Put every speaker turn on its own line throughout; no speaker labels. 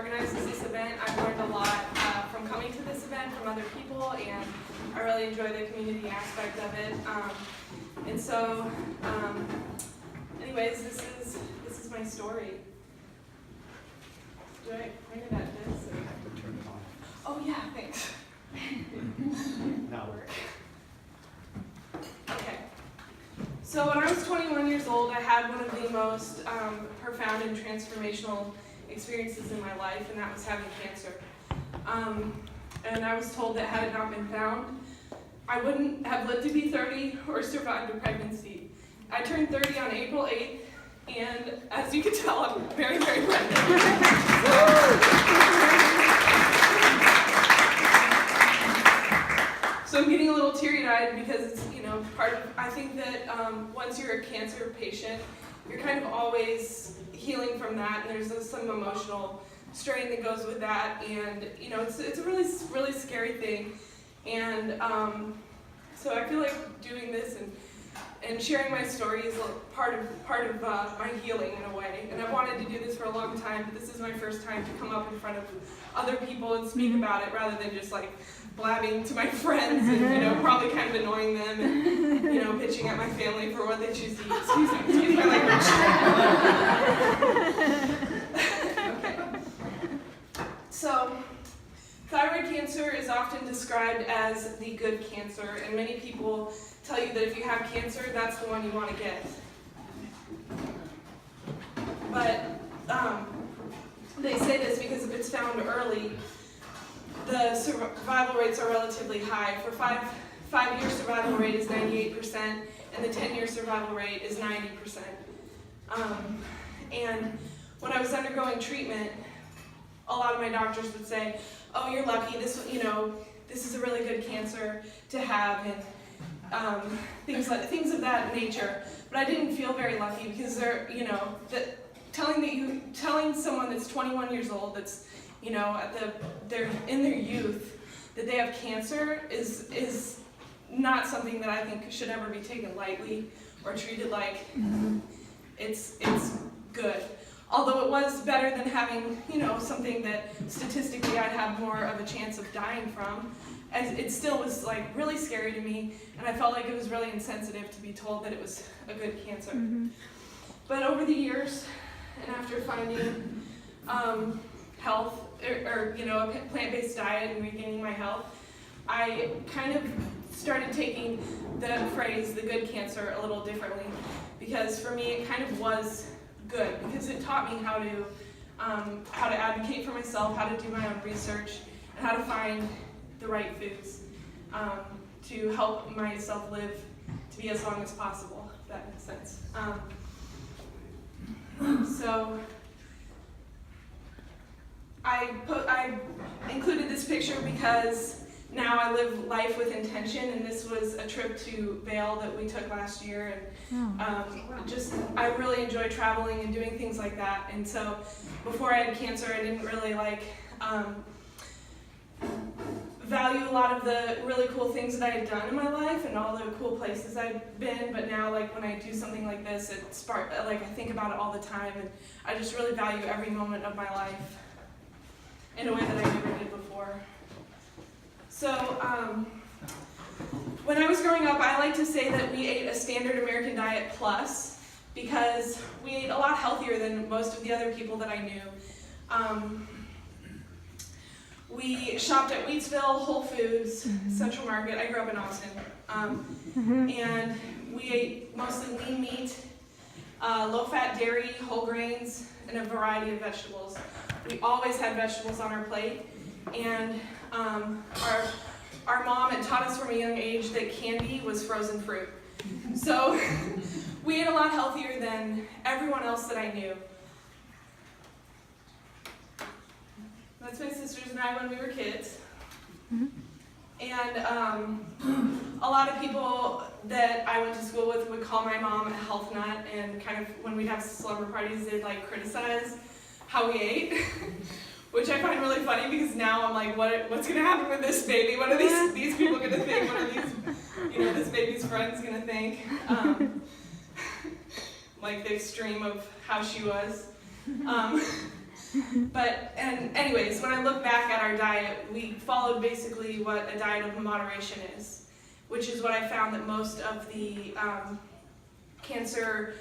organizes this event. I've learned a lot from coming to this event from other people, and I really enjoy the community aspect of it. And so, anyways, this is my story. Do I point it at this? Or?
I have to turn it on.
Oh yeah, thanks.
Now.
Okay. So when I was 21 years old, I had one of the most profound and transformational experiences in my life, and that was having cancer. And I was told that had it not been found, I wouldn't have lived to be 30 or survived a pregnancy. I turned 30 on April 8th, and as you can tell, I'm very, very pregnant. So I'm getting a little teary-eyed because it's, part of, I think that once you're a cancer patient, you're kind of always healing from that, and there's some emotional strain that goes with that, and it's a really, really scary thing. And so I feel like doing this and sharing my story is part of my healing in a way. And I've wanted to do this for a long time, but this is my first time to come up in front of other people and speak about it rather than just like blabbing to my friends and probably kind of annoying them and pitching at my family for what they choose to eat. Excuse my language. Okay. So, thyroid cancer is often described as the good cancer, and many people tell you that if you have cancer, that's the one you want to get. But they say this because if it's found early, the survival rates are relatively high. For five-year survival rate is 98%, and the 10-year survival rate is 90%. And when I was undergoing treatment, a lot of my doctors would say, "Oh, you're lucky. This is a really good cancer to have," and things of that nature. But I didn't feel very lucky because telling someone that's 21 years old, that's they're in their youth, that they have cancer is not something that I think should ever be taken lightly or treated like it's good. Although it was better than having, something that statistically I'd have more of a chance of dying from, it still was like really scary to me, and I felt like it was really insensitive to be told that it was a good cancer. But over the years, and after finding health, or a plant-based diet and regaining my health, I kind of started taking the phrase, the good cancer, a little differently, because for me it kind of was good, because it taught me how to advocate for myself, how to do my own research, and how to find the right foods to help myself live to be as long as possible, if that makes sense. So I included this picture because now I live life with intention, and this was a trip to Vail that we took last year, and I really enjoy traveling and doing things like that. And so before I had cancer, I didn't really value a lot of the really cool things that I had done in my life and all the cool places I'd been, but now when I do something like this, I think about it all the time, and I just really value every moment of my life in a way that I never did before. So, when I was growing up, I like to say that we ate a standard American diet plus, because we ate a lot healthier than most of the other people that I knew. We shopped at Wheatsville, Whole Foods, Central Market. I grew up in Austin. And we ate mostly lean meat, low-fat dairy, whole grains, and a variety of vegetables. We always had vegetables on our plate, and our mom had taught us from a young age that candy was frozen fruit. So we ate a lot healthier than everyone else that I knew. That's my sisters and I when we were kids. And a lot of people that I went to school with would call my mom a health nut, and kind of when we'd have slumber parties, they'd criticize how we ate, which I find really funny because now I'm like, what's gonna happen with this baby? What are these people gonna think? What are these, this baby's friends gonna think? Like the extreme of how she was. But, and anyways, when I look back at our diet, we followed basically what a diet of moderation is, which is what I found that most of the cancer,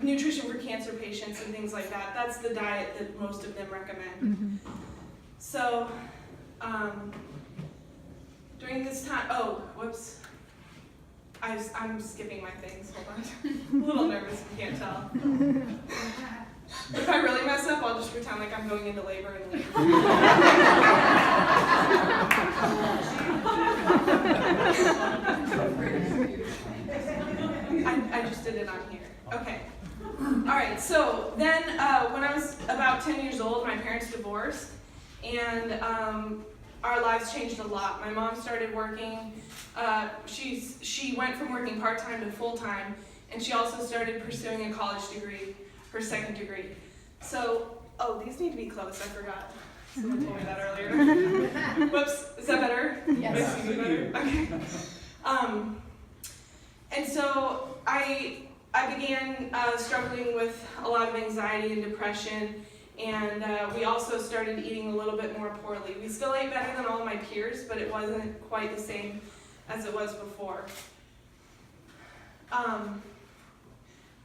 nutrition for cancer patients and things like that, that's the diet that most of them recommend. So, during this time, oh, whoops. I'm skipping my things, hold on. I'm a little nervous, if you can't tell. If I really mess up, I'll just pretend like I'm going into labor and leave. I just did it on here. Okay. Alright, so then when I was about 10 years old, my parents divorced, and our lives changed a lot. My mom started working. She went from working part-time to full-time, and she also started pursuing a college degree, her second degree. So, oh, these need to be closed, I forgot. Someone told me that earlier. Whoops, is that better?
Yes.
Makes me better? Okay. And so I began struggling with a lot of anxiety and depression, and we also started eating a little bit more poorly. We still ate better than all my peers, but it wasn't quite the same as it was before.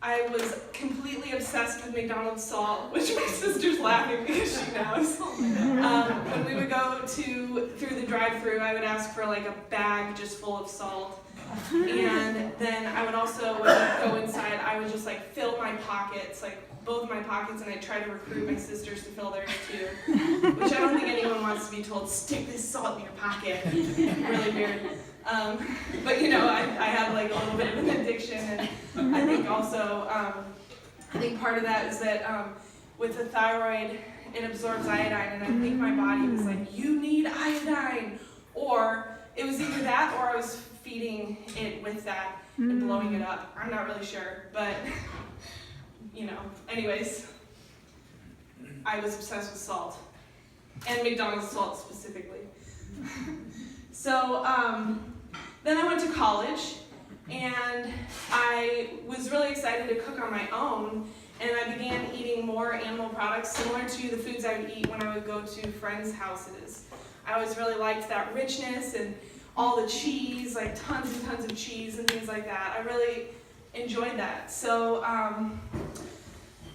I was completely obsessed with McDonald's salt, which my sister's laughing because she knows. When we would go through the drive-thru, I would ask for like a bag just full of salt. And then I would also, when I would go inside, I would just like fill my pockets, like both my pockets, and I'd try to recruit my sisters to fill theirs too. Which I don't think anyone wants to be told, stick this salt in your pocket. Really weird. But you know, I had like a little bit of an addiction, and I think also, I think part of that is that with the thyroid, it absorbs iodine, and I think my body was like, you need iodine, or it was either that or I was feeding it with that and blowing it up. I'm not really sure, but you know, anyways, I was obsessed with salt, and McDonald's salt specifically. So then I went to college, and I was really excited to cook on my own, and I began eating more animal products similar to the foods I would eat when I would go to friends' houses. I always really liked that richness and all the cheese, like tons and tons of cheese and things like that. I really enjoyed that. So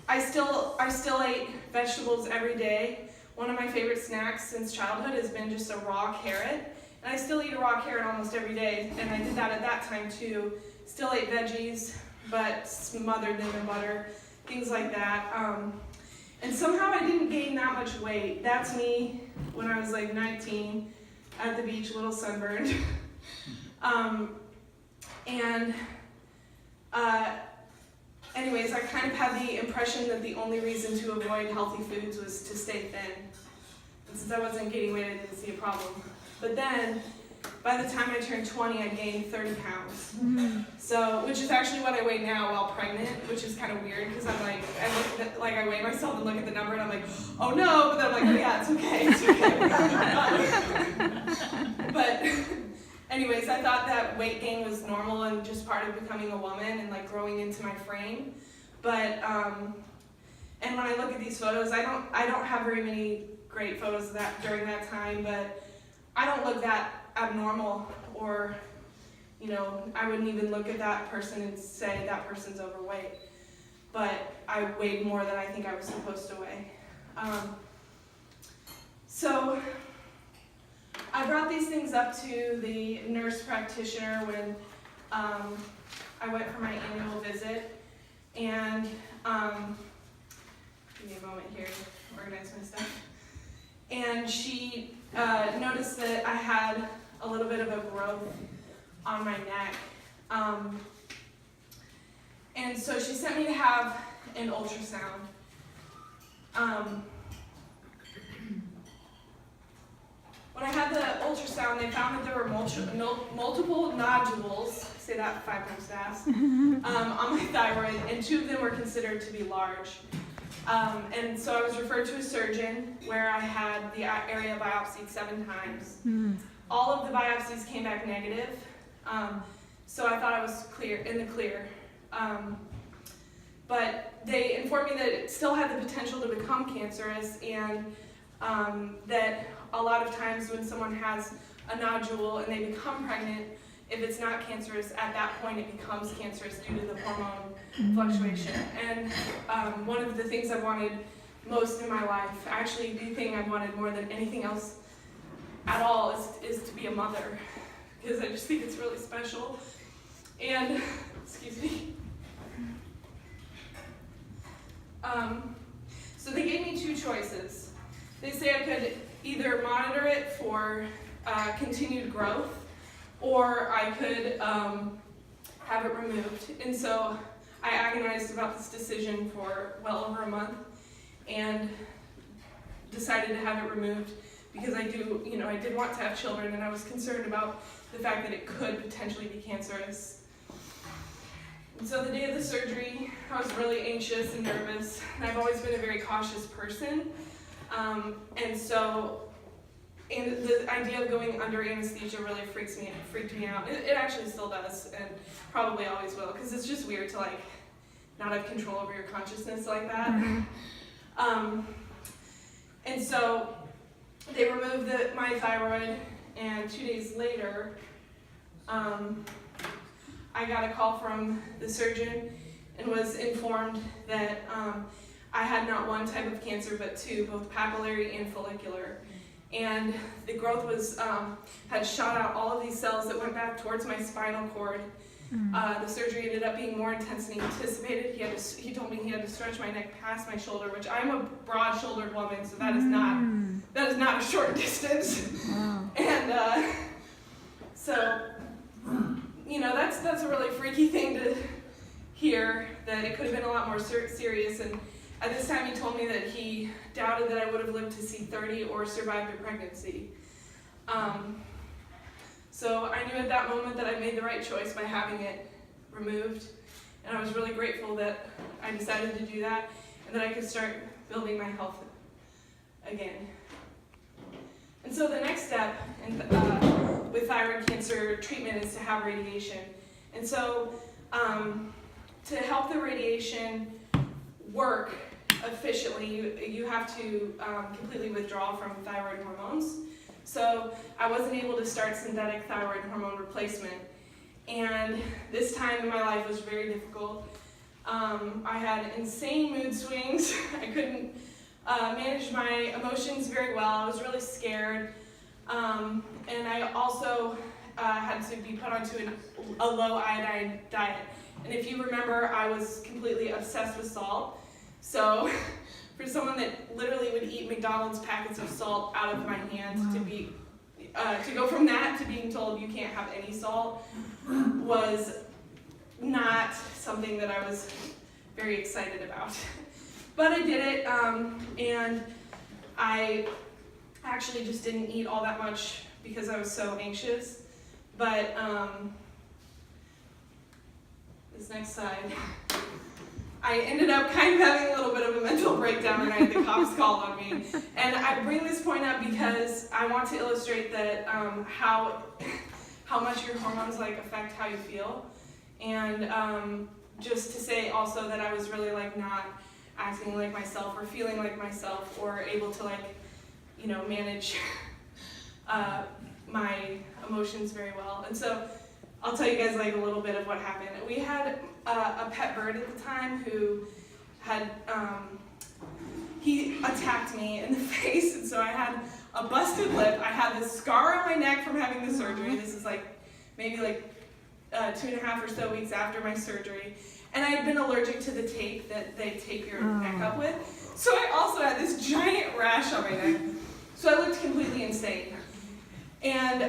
I still ate vegetables every day. One of my favorite snacks since childhood has been just a raw carrot. And I still eat a raw carrot almost every day, and I did that at that time too. Still ate veggies, but smothered them in butter, things like that. And somehow I didn't gain that much weight. That's me when I was like 19 at the beach, a little sunburned. Anyways, I kind of had the impression that the only reason to avoid healthy foods was to stay thin. And since I wasn't gaining weight, I didn't see a problem. But then, by the time I turned 20, I gained 30 pounds. So, which is actually what I weigh now while pregnant, which is kind of weird because I'm like, I weigh myself and look at the number and I'm like, oh no, but then I'm like, oh yeah, it's okay, it's okay. But anyways, I thought that weight gain was normal and just part of becoming a woman and like growing into my frame. But, and when I look at these photos, I don't have very many great photos of that during that time, but I don't look that abnormal, or, you know, I wouldn't even look at that person and say that person's overweight. But I weighed more than I think I was supposed to weigh. So I brought these things up to the nurse practitioner when I went for my annual visit, and give me a moment here to organize my stuff. And she noticed that I had a little bit of a growth on my neck. And so she sent me to have an ultrasound. When I had the ultrasound, they found that there were multiple nodules, say that 5 times fast, on my thyroid, and 2 of them were considered to be large. And so I was referred to a surgeon where I had the area biopsied 7 times. All of the biopsies came back negative, so I thought I was in the clear. But they informed me that it still had the potential to become cancerous, and that a lot of times when someone has a nodule and they become pregnant, if it's not cancerous, at that point it becomes cancerous due to the hormone fluctuation. And one of the things I wanted most in my life, actually the thing I wanted more than anything else at all, is to be a mother, because I just think it's really special. And, excuse me. So they gave me two choices. They say I could either monitor it for continued growth, or I could have it removed. And so I agonized about this decision for well over a month and decided to have it removed because I did want to have children, and I was concerned about the fact that it could potentially be cancerous. And so the day of the surgery, I was really anxious and nervous, and I've always been a very cautious person. And the idea of going under anesthesia really freaked me out. It actually still does, and probably always will, because it's just weird to like not have control over your consciousness like that. And so they removed my thyroid, and 2 days later, I got a call from the surgeon and was informed that I had not one type of cancer, but two, both papillary and follicular. And the growth had shot out all of these cells that went back towards my spinal cord. The surgery ended up being more intense than he anticipated. He told me he had to stretch my neck past my shoulder, which I'm a broad-shouldered woman, so that is not a short distance.
Wow.
And so, that's a really freaky thing to hear, that it could have been a lot more serious. And at this time, he told me that he doubted that I would have lived to see 30 or survived a pregnancy. So I knew at that moment that I made the right choice by having it removed, and I was really grateful that I decided to do that and that I could start building my health again. And so the next step with thyroid cancer treatment is to have radiation. And so to help the radiation work efficiently, you have to completely withdraw from thyroid hormones. So I wasn't able to start synthetic thyroid hormone replacement. And this time in my life was very difficult. I had insane mood swings. I couldn't manage my emotions very well. I was really scared. And I also had to be put onto a low iodine diet. And if you remember, I was completely obsessed with salt. So for someone that literally would eat McDonald's packets of salt out of my hand, wow, to go from that to being told you can't have any salt was not something that I was very excited about. But I did it, and I actually just didn't eat all that much because I was so anxious. But this next slide, I ended up kind of having a little bit of a mental breakdown the night the cops called on me. And I bring this point up because I want to illustrate that how much your hormones affect how you feel. And just to say also that I was really not acting like myself or feeling like myself or able to manage my emotions very well. And so I'll tell you guys a little bit of what happened. We had a pet bird at the time who had, he attacked me in the face, and so I had a busted lip. I had this scar on my neck from having the surgery. This is maybe 2.5 or so weeks after my surgery. And I had been allergic to the tape that they tape your neck up with. So I also had this giant rash on my neck. So I looked completely insane. And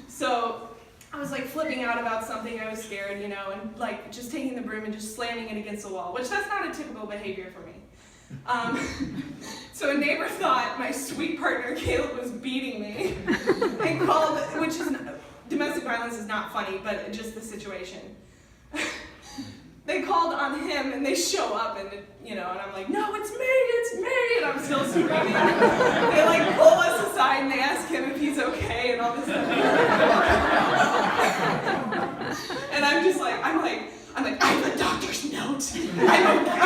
so I was flipping out about something. I was scared, and just taking the broom and just slamming it against the wall, which that's not a typical behavior for me. So a neighbor thought my sweet partner Caleb was beating me and called, domestic violence is not funny, but just the situation. They called on him, and they show up, and and I'm like, no, it's me, and I'm still screaming. They pull us aside, and they ask him if he's okay, and all this stuff. And I'm just I'm like, I have a doctor's note. I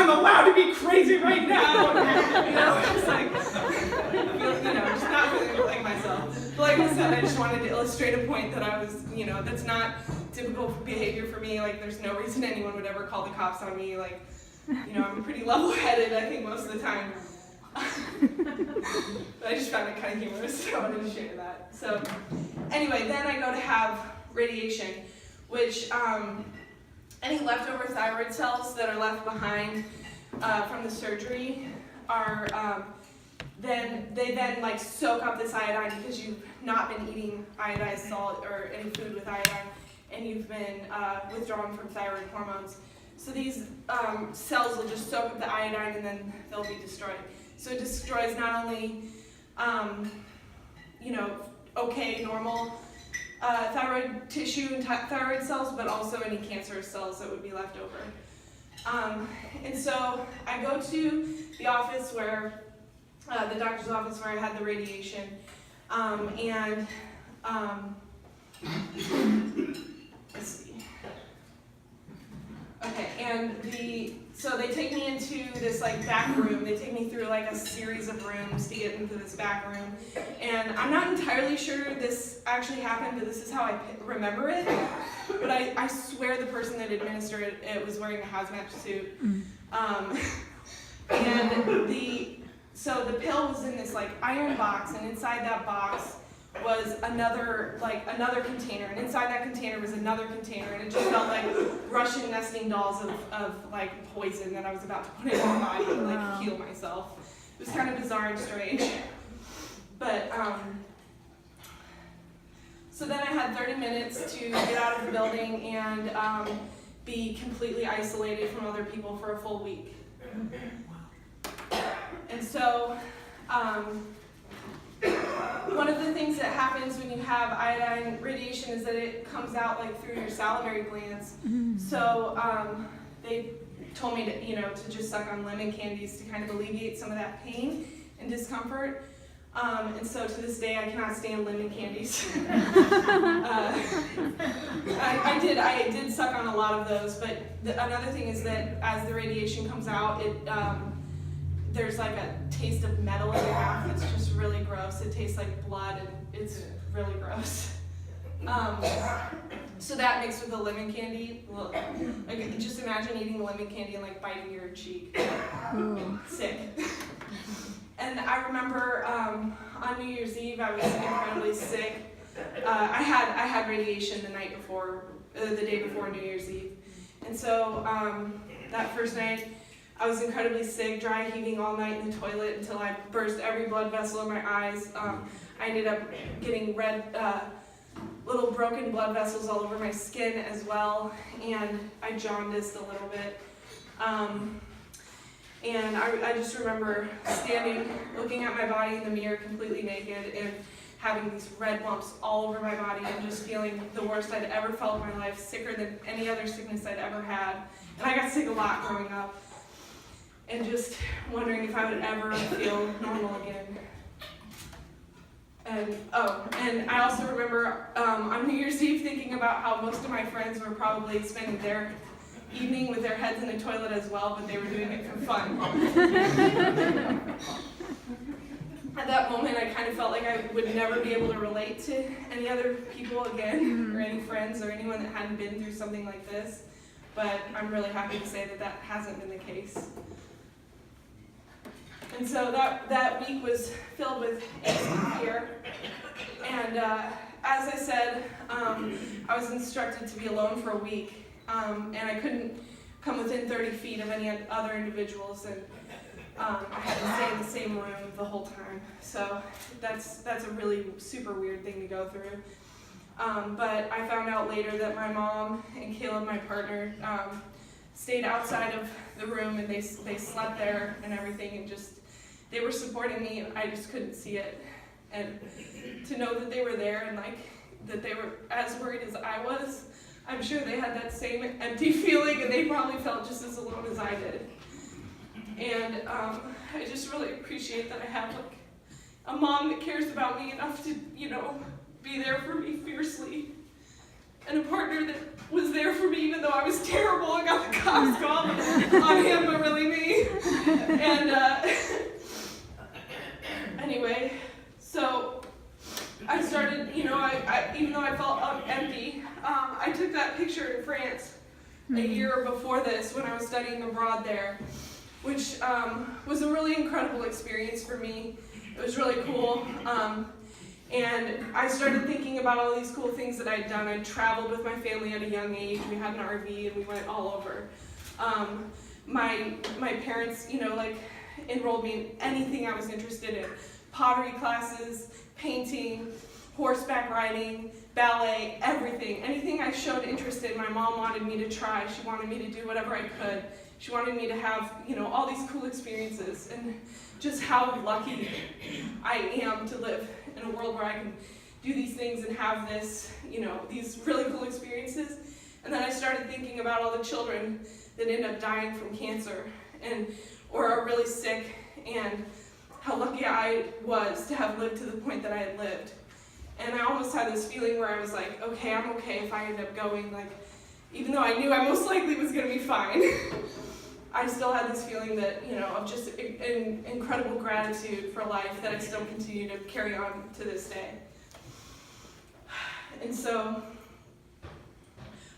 I'm allowed to be crazy right now. It's like, just not feeling like myself. But like I said, I just wanted to illustrate a point that I was, that's not typical behavior for me. Like, there's no reason anyone would ever call the cops on me. Like, I'm pretty level-headed, I think, most of the time. But I just found it kind of humorous, so I wanted to share that. So anyway, then I go to have radiation, which any leftover thyroid cells that are left behind from the surgery are they like soak up this iodine because you've not been eating iodized salt or any food with iodine, and you've been withdrawn from thyroid hormones. So these cells will just soak up the iodine and then they'll be destroyed. So it destroys not only, normal thyroid tissue and thyroid cells, but also any cancerous cells that would be left over. And so I go to the office where, the doctor's office where I had the radiation, let's see. Okay, so they take me into this like back room. They take me through like a series of rooms to get into this back room. And I'm not entirely sure this actually happened, but this is how I remember it. But I swear the person that administered it was wearing a hazmat suit. So the pill was in this like iron box, and inside that box was another container, and inside that container was another container, and it just felt like Russian nesting dolls of like poison that I was about to put in my body and like heal myself. It was kind of bizarre and strange. But so then I had 30 minutes to get out of the building and be completely isolated from other people for a full week. And so one of the things that happens when you have iodine radiation is that it comes out like through your salivary glands. So they told me to just suck on lemon candies to kind of alleviate some of that pain and discomfort. And so to this day, I cannot stand lemon candies. I did suck on a lot of those, but another thing is that as the radiation comes out, there's like a taste of metal in your mouth. It's just really gross. It tastes like blood, and it's really gross. So that mixed with the lemon candy, like just imagine eating lemon candy and like biting your cheek. Sick. And I remember on New Year's Eve, I was incredibly sick. I had radiation the day before New Year's Eve, and so that first night, I was incredibly sick, dry heaving all night in the toilet until I burst every blood vessel in my eyes. I ended up getting red, little broken blood vessels all over my skin as well, and I jaundiced a little bit. And I just remember standing, looking at my body in the mirror completely naked and having these red bumps all over my body and just feeling the worst I'd ever felt in my life, sicker than any other sickness I'd ever had. And I got sick a lot growing up. And just wondering if I would ever feel normal again. And I also remember on New Year's Eve thinking about how most of my friends were probably spending their evening with their heads in the toilet as well, but they were doing it for fun. At that moment, I kind of felt like I would never be able to relate to any other people again, or any friends, or anyone that hadn't been through something like this. But I'm really happy to say that hasn't been the case. And so that week was filled with angst and fear. And as I said, I was instructed to be alone for a week. And I couldn't come within 30 feet of any other individuals. And I had to stay in the same room the whole time. So that's a really super weird thing to go through. But I found out later that my mom and Caleb, my partner, stayed outside of the room, and they slept there and everything, and just they were supporting me, and I just couldn't see it. And to know that they were there and like that they were as worried as I was, I'm sure they had that same empty feeling, and they probably felt just as alone as I did. And I just really appreciate that I have like a mom that cares about me enough to, be there for me fiercely. and a partner that was there for me even though I was terrible. I got the cops calling on him, but really me. And anyway, so I started, you know, I even though I felt empty, I took that picture in France a year before this when I was studying abroad there, which was a really incredible experience for me. It was really cool. And I started thinking about all these cool things that I'd done. I traveled with my family at a young age. We had an RV and we went all over. My parents, you know, like enrolled me in anything I was interested in. Pottery classes, painting, horseback riding, ballet, everything. Anything I showed interest in, my mom wanted me to try. She wanted me to do whatever I could. She wanted me to have, you know, all these cool experiences, and just how lucky I am to live in a world where I can do these things and have this, you know, these really cool experiences. And then I started thinking about all the children that end up dying from cancer or are really sick, and how lucky I was to have lived to the point that I had lived. And I almost had this feeling where I was like, okay, I'm okay if I end up going, like, even though I knew I most likely was going to be fine. I still had this feeling that, you know, of just an incredible gratitude for life that I still continue to carry on to this day. And so,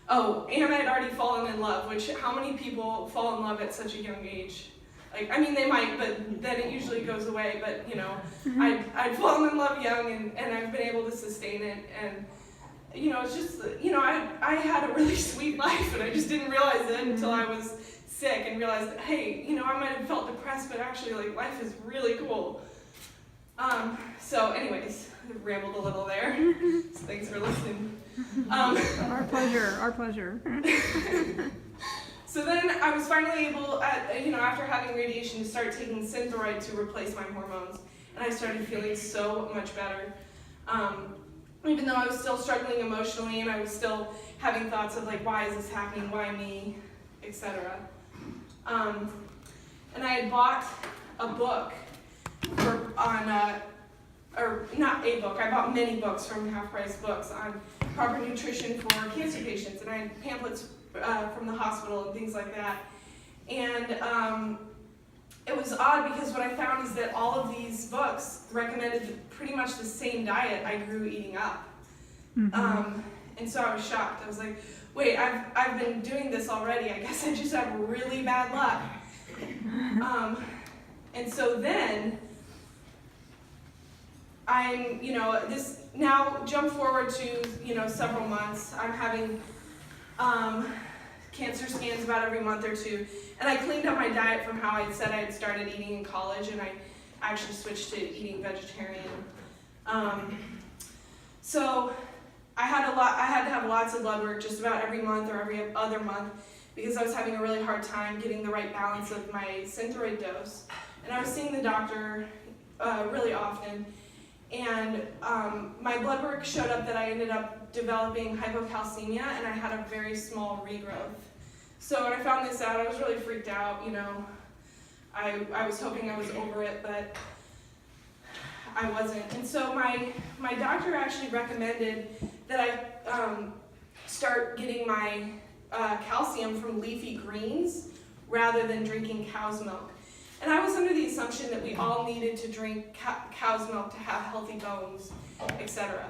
and I had already fallen in love, which how many people fall in love at such a young age? Like, I mean, they might, but then it usually goes away. But, you know, I'd fallen in love young, and I've been able to sustain it. And, you know, it's just, you know, I had a really sweet life, and I just didn't realize it until I was sick and realized that, hey, you know, I might have felt depressed, but actually, like, life is really cool. So anyways, I rambled a little there. So thanks for listening.
Our pleasure, our pleasure.
So then I was finally able, you know, after having radiation, to start taking Thyroid to replace my hormones. And I started feeling so much better. Even though I was still struggling emotionally, and I was still having thoughts of, like, why is this happening, why me, etc. And I had bought a book or not a book, I bought many books from Half Price Books on proper nutrition for cancer patients, and I had pamphlets from the hospital and things like that. And it was odd because what I found is that all of these books recommended pretty much the same diet I grew eating up. And so I was shocked. I was like, wait, I've been doing this already. I guess I just have really bad luck. And so then I'm, you know, this now jump forward to, you know, several months. I'm having cancer scans about every month or two, and I cleaned up my diet from how I said I had started eating in college, and I actually switched to eating vegetarian. So I had to have lots of blood work just about every month or every other month, because I was having a really hard time getting the right balance of my Thyroid dose. And I was seeing the doctor really often, and my blood work showed up that I ended up developing hypocalcemia, and I had a very small regrowth. So when I found this out, I was really freaked out, you know. I was hoping I was over it, but I wasn't. And so my doctor actually recommended that I start getting my calcium from leafy greens rather than drinking cow's milk. And I was under the assumption that we all needed to drink cow's milk to have healthy bones, etc.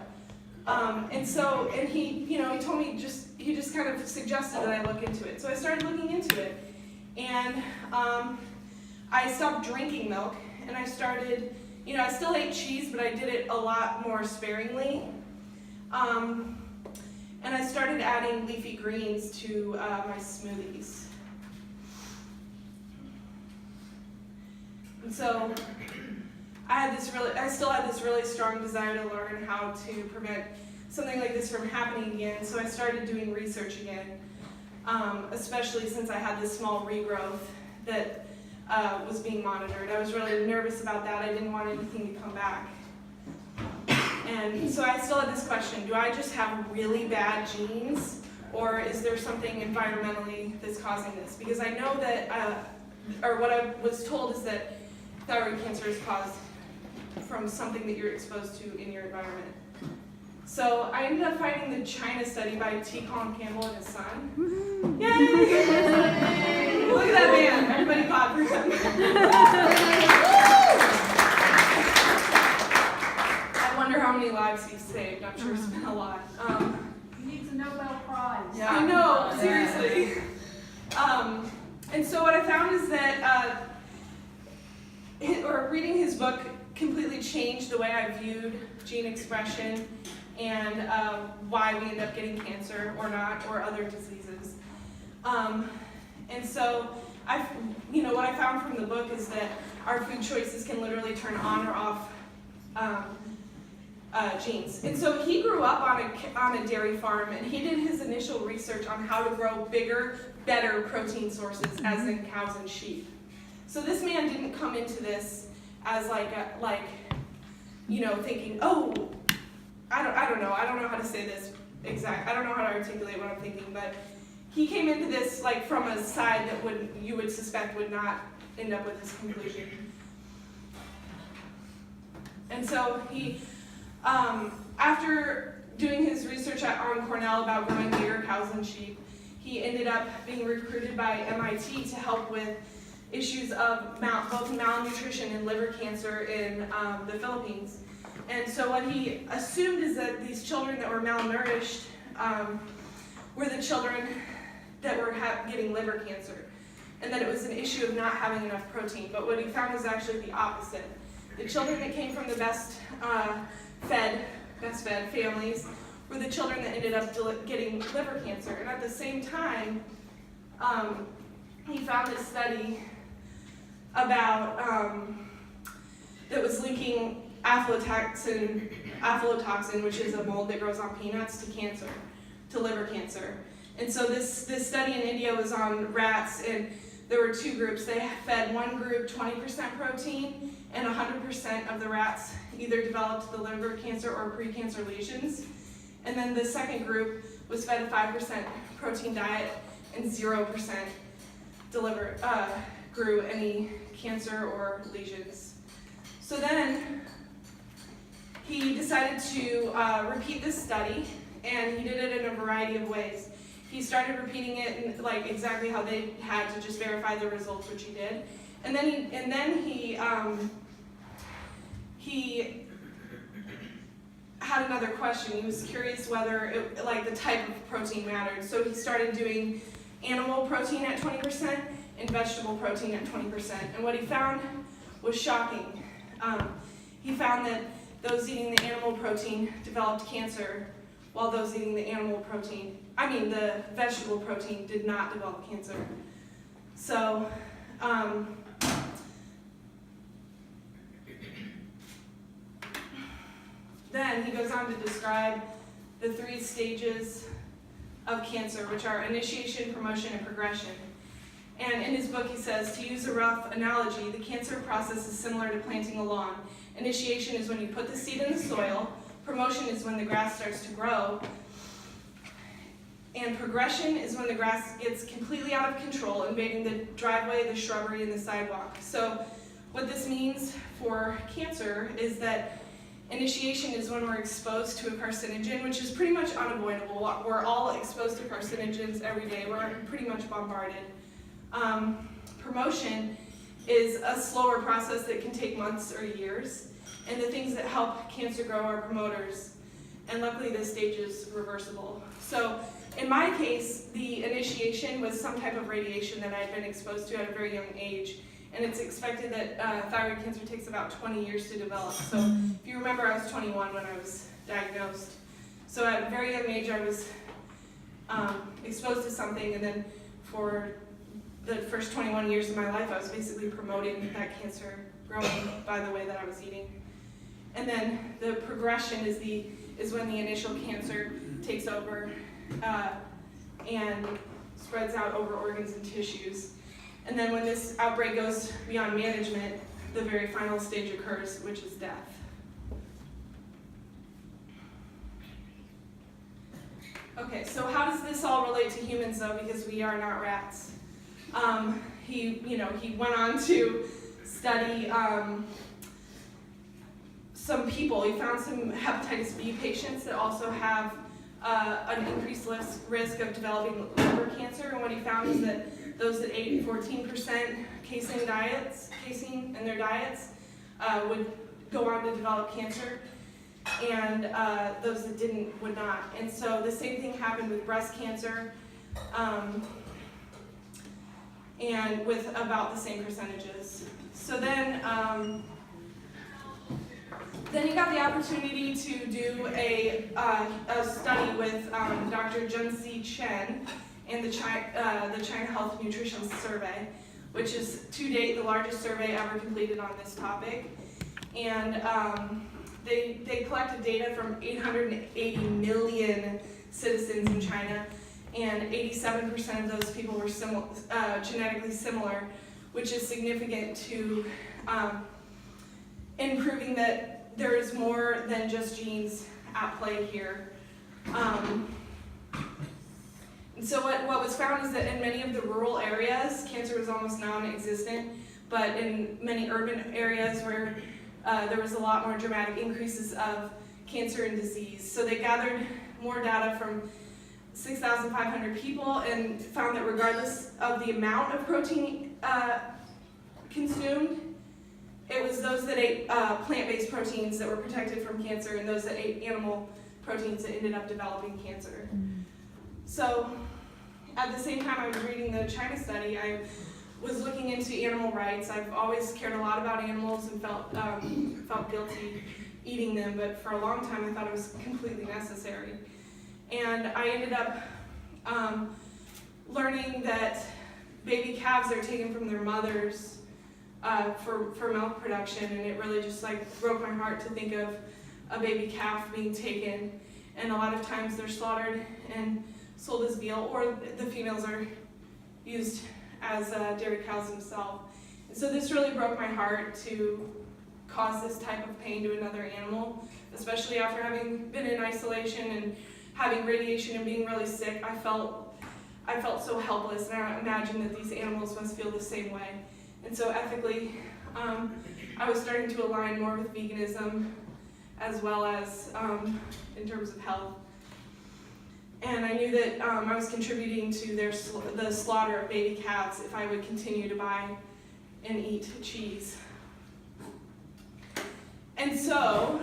And he, you know, he told me he just kind of suggested that I look into it. So I started looking into it, and I stopped drinking milk, and I started, you know, I still ate cheese, but I did it a lot more sparingly. And I started adding leafy greens to my smoothies. And so I still had this really strong desire to learn how to prevent something like this from happening again. So I started doing research again, especially since I had this small regrowth that was being monitored. I was really nervous about that. I didn't want anything to come back. And so I still had this question, do I just have really bad genes, or is there something environmentally that's causing this? Because I know that, or what I was told is that thyroid cancer is caused from something that you're exposed to in your environment. So I ended up finding the China study by T. Colin Campbell and his son.
Woohoo.
Yay! Look at that man. Everybody clap for him. I wonder how many lives he's saved. I'm sure it's been a lot.
He needs a Nobel Prize.
Yeah, I know, seriously. And so what I found is that reading his book completely changed the way I viewed gene expression and why we end up getting cancer or not, or other diseases. And so what I found from the book is that our food choices can literally turn on or off genes. And so he grew up on a dairy farm, and he did his initial research on how to grow bigger, better protein sources, as in cows and sheep. So this man didn't come into this as thinking, oh, I don't know how to say this I don't know how to articulate what I'm thinking, but he came into this from a side that you would suspect would not end up with this conclusion. And so he, after doing his research on Cornell about growing bigger cows and sheep, he ended up being recruited by MIT to help with issues of both malnutrition and liver cancer in the Philippines. And so what he assumed is that these children that were malnourished were the children that were getting liver cancer, and that it was an issue of not having enough protein. But what he found was actually the opposite. The children that came from the best fed families were the children that ended up getting liver cancer. And at the same time, he found this study about that was linking aflatoxin, which is a mold that grows on peanuts, to liver cancer. And so this study in India was on rats, and there were two groups. They fed one group 20% protein, and 100% of the rats either developed the liver cancer or precancer lesions. And then the second group was fed a 5% protein diet, and 0% grew any cancer or lesions. So then he decided to repeat this study, and he did it in a variety of ways. He started repeating it in, exactly how they had to just verify the results, which he did. And then he had another question. He was curious whether the type of protein mattered. So he started doing animal protein at 20% and vegetable protein at 20%. And what he found was shocking. He found that those eating the animal protein developed cancer, while those eating the vegetable protein did not develop cancer. So, then he goes on to describe the 3 stages of cancer, which are initiation, promotion, and progression. And in his book he says, to use a rough analogy, the cancer process is similar to planting a lawn. Initiation is when you put the seed in the soil, promotion is when the grass starts to grow, and progression is when the grass gets completely out of control, invading the driveway, the shrubbery, and the sidewalk. So what this means for cancer is that initiation is when we're exposed to a carcinogen, which is pretty much unavoidable. We're all exposed to carcinogens every day. We're pretty much bombarded. Promotion is a slower process that can take months or years, and the things that help cancer grow are promoters, and luckily this stage is reversible. So in my case, the initiation was some type of radiation that I had been exposed to at a very young age, and it's expected that thyroid cancer takes about 20 years to develop. So if you remember, I was 21 when I was diagnosed. So at a very young age, I was exposed to something, and then for the first 21 years of my life, I was basically promoting that cancer growing by the way that I was eating. And then the progression is when the initial cancer takes over and spreads out over organs and tissues. And then when this outbreak goes beyond management, the very final stage occurs, which is death. Okay, so how does this all relate to humans though, because we are not rats? He went on to study some people. He found some hepatitis B patients that also have an increased risk of developing liver cancer, and what he found is that those that ate 14% casein in their diets would go on to develop cancer, and those that didn't would not. And so the same thing happened with breast cancer, and with about the same percentages. So then he got the opportunity to do a study with Dr. Junsi Chen and the China Health Nutrition Survey, which is to date the largest survey ever completed on this topic. And they collected data from 880 million citizens in China, and 87% of those people were genetically similar, which is significant to in proving that there is more than just genes at play here. And so what was found is that in many of the rural areas, cancer was almost non-existent, but in many urban areas where there was a lot more dramatic increases of cancer and disease. So they gathered more data from 6,500 people and found that regardless of the amount of protein consumed, it was those that ate plant-based proteins that were protected from cancer, and those that ate animal proteins that ended up developing cancer. So at the same time I was reading the China study, I was looking into animal rights. I've always cared a lot about animals and felt guilty eating them, but for a long time I thought it was completely necessary. And I ended up learning that baby calves are taken from their mothers for milk production, and it really just broke my heart to think of a baby calf being taken. And a lot of times they're slaughtered and sold as veal, or the females are used as dairy cows themselves. And so this really broke my heart to cause this type of pain to another animal, especially after having been in isolation and having radiation and being really sick. I felt so helpless, and I imagine that these animals must feel the same way. And so ethically, I was starting to align more with veganism, as well as in terms of health. And I knew that I was contributing to the slaughter of baby calves if I would continue to buy and eat cheese. And so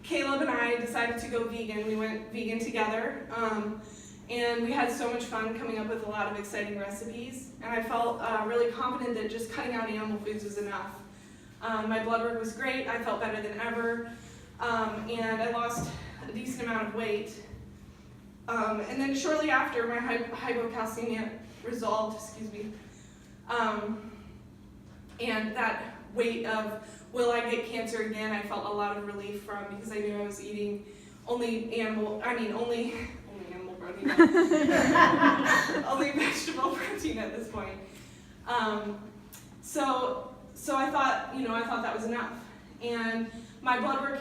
Caleb and I decided to go vegan. We went vegan together, and we had so much fun coming up with a lot of exciting recipes. And I felt really confident that just cutting out animal foods was enough. My blood work was great. I felt better than ever, and I lost a decent amount of weight. And then shortly after, my hypocalcemia resolved, and that weight of will I get cancer again, I felt a lot of relief from, because I knew I was eating only animal protein, only vegetable protein at this point. So I thought that was enough. And my blood work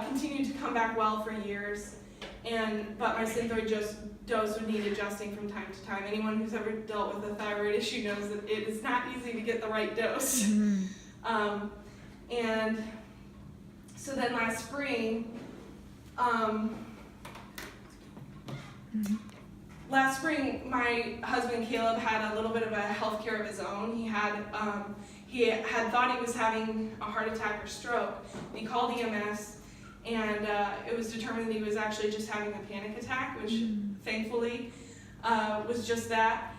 continued to come back well for years, but my Thyroid dose would need adjusting from time to time. Anyone who's ever dealt with a thyroid issue knows that it is not easy to get the right dose. And so then last spring, my husband Caleb had a little bit of a health care of his own. He had thought he was having a heart attack or stroke. He called EMS, and it was determined that he was actually just having a panic attack, which thankfully was just that.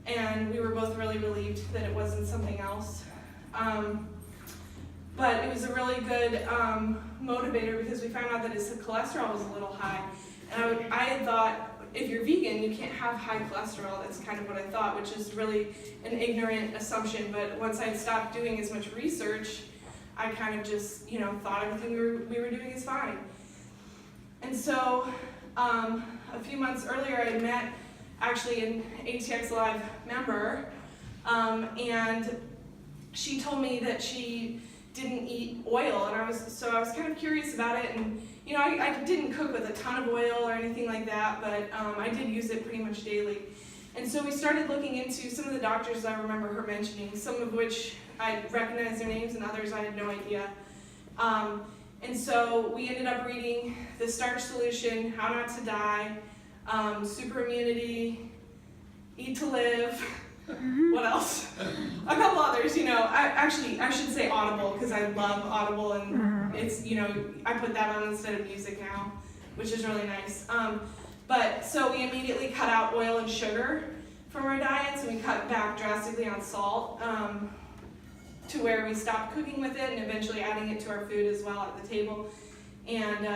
And we were both really relieved that it wasn't something else. But it was a really good motivator, because we found out that his cholesterol was a little high. And I had thought, if you're vegan, you can't have high cholesterol. That's kind of what I thought, which is really an ignorant assumption. But once I stopped doing as much research, I kind of just, thought everything we were doing is fine. And so a few months earlier, I met actually an ATX Live member, and she told me that she didn't eat oil, and I was kind of curious about it. And I didn't cook with a ton of oil or anything like that, but I did use it pretty much daily. And so we started looking into some of the doctors I remember her mentioning, some of which I recognized their names and others I had no idea. And so we ended up reading The Starch Solution, How Not to Die, Super Immunity, Eat to Live, what else? A couple others, you know. I should say Audible, because I love Audible, and it's, you know, I put that on instead of music now, which is really nice. But so we immediately cut out oil and sugar from our diets, and we cut back drastically on salt, to where we stopped cooking with it and eventually adding it to our food as well at the table. And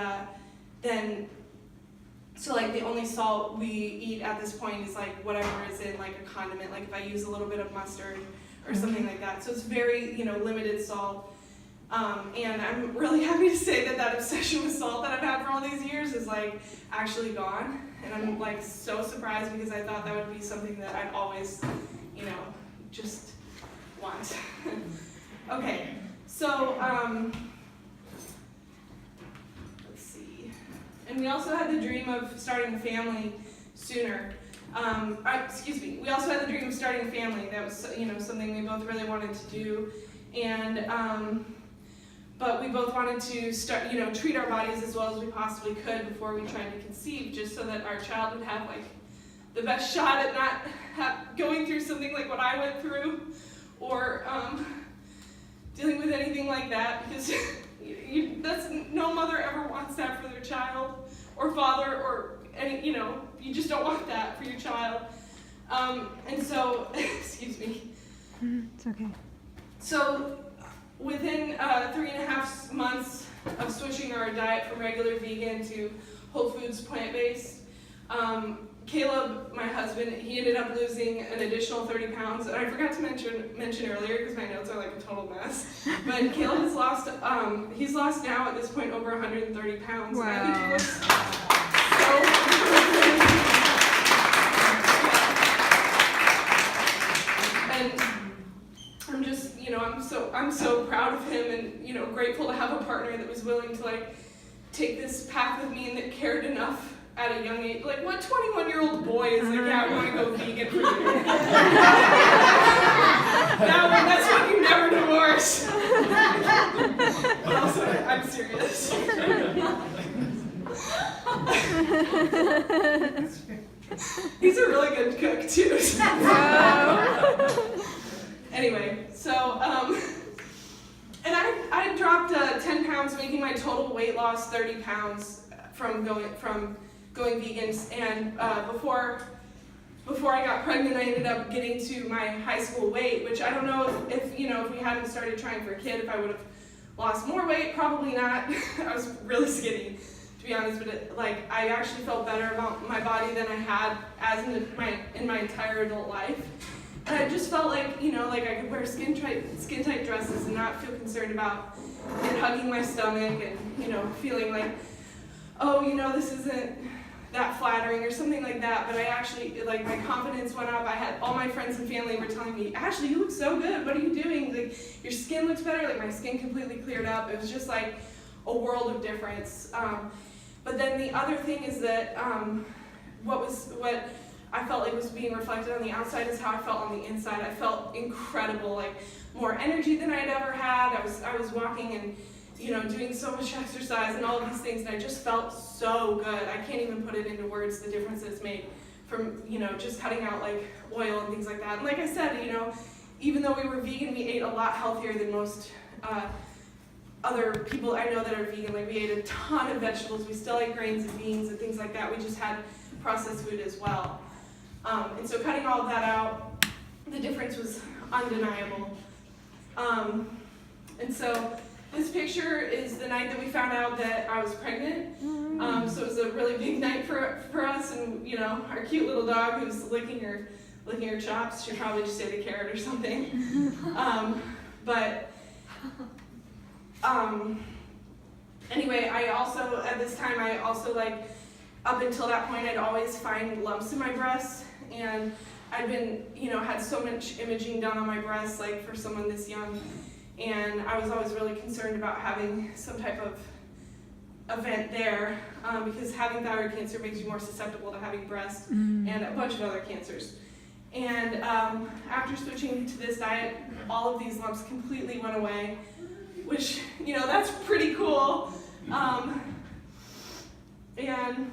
then, so like the only salt we eat at this point is like whatever is in like a condiment, like if I use a little bit of mustard or something like that. So it's very, you know, limited salt. And I'm really happy to say that that obsession with salt that I've had for all these years is like actually gone. And I'm like so surprised, because I thought that would be something that I'd always, you know, just want. Okay, so let's see. And we also had the dream of starting a family sooner. We also had the dream of starting a family. That was, you know, something we both really wanted to do. And but we both wanted to start, you know, treat our bodies as well as we possibly could before we tried to conceive, just so that our child would have like the best shot at not going through something like what I went through, or dealing with anything like that, because that's no mother ever wants that for their child, or father, or any, you know, you just don't want that for your child. And so, excuse me.
It's okay.
So within 3.5 months of switching our diet from regular vegan to Whole Foods plant-based, Caleb, my husband, he ended up losing an additional 30 pounds. And I forgot to mention earlier, because my notes are like a total mess. But Caleb has lost, he's lost now at this point over 130 pounds.
Wow.
And I think he looks so. And I'm just, you know, I'm so proud of him, and, you know, grateful to have a partner that was willing to like take this path with me and that cared enough at a young age. Like, what 21-year-old boy is like, yeah, I want to go vegan for you? Now, that's when you never divorce. But also, I'm serious. He's a really good cook, too. Anyway, so, and I dropped 10 pounds, making my total weight loss 30 pounds from going vegan. And before I got pregnant, I ended up getting to my high school weight, which I don't know if you know, if we hadn't started trying for a kid, if I would have lost more weight. Probably not. I was really skinny, to be honest, but like I actually felt better about my body than I had in my entire adult life. And I just felt like, you know, like I could wear skin tight dresses and not feel concerned about it hugging my stomach, and, you know, feeling like, oh, you know, this isn't that flattering or something like that. But I actually, like, my confidence went up. I had all my friends and family were telling me, Ashley, you look so good. What are you doing? Like, your skin looks better. Like, my skin completely cleared up. It was just like a world of difference. But then the other thing is that what I felt like was being reflected on the outside is how I felt on the inside. I felt incredible, like more energy than I had ever had. I was walking and, you know, doing so much exercise and all of these things, and I just felt so good. I can't even put it into words, the difference that it's made from, you know, just cutting out like oil and things like that. And like I said, you know, even though we were vegan, we ate a lot healthier than most other people I know that are vegan. Like, we ate a ton of vegetables. We still ate grains and beans and things like that. We just had processed food as well. And so cutting all of that out, the difference was undeniable. And so this picture is the night that we found out that I was pregnant. So it was a really big night for us, and, you know, our cute little dog who's licking her chops. She'd probably just say the carrot or something. Anyway, I also, at this time, like, up until that point, I'd always find lumps in my breasts, and I'd been, you know, had so much imaging done on my breasts, like, for someone this young, and I was always really concerned about having some type of event there, because having thyroid cancer makes you more susceptible to having breast and a bunch of other cancers. And after switching to this diet, all of these lumps completely went away, which, you know, that's pretty cool. And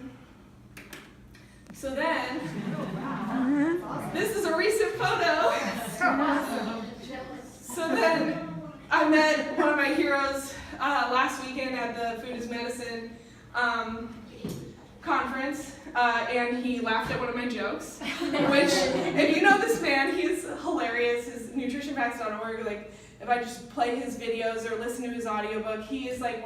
so then, this is a recent photo. So then I met one of my heroes last weekend at the Food is Medicine conference, and he laughed at one of my jokes, which, if you know this man, he's hilarious. His nutritionfacts.org, like, if I just play his videos or listen to his audiobook, he's like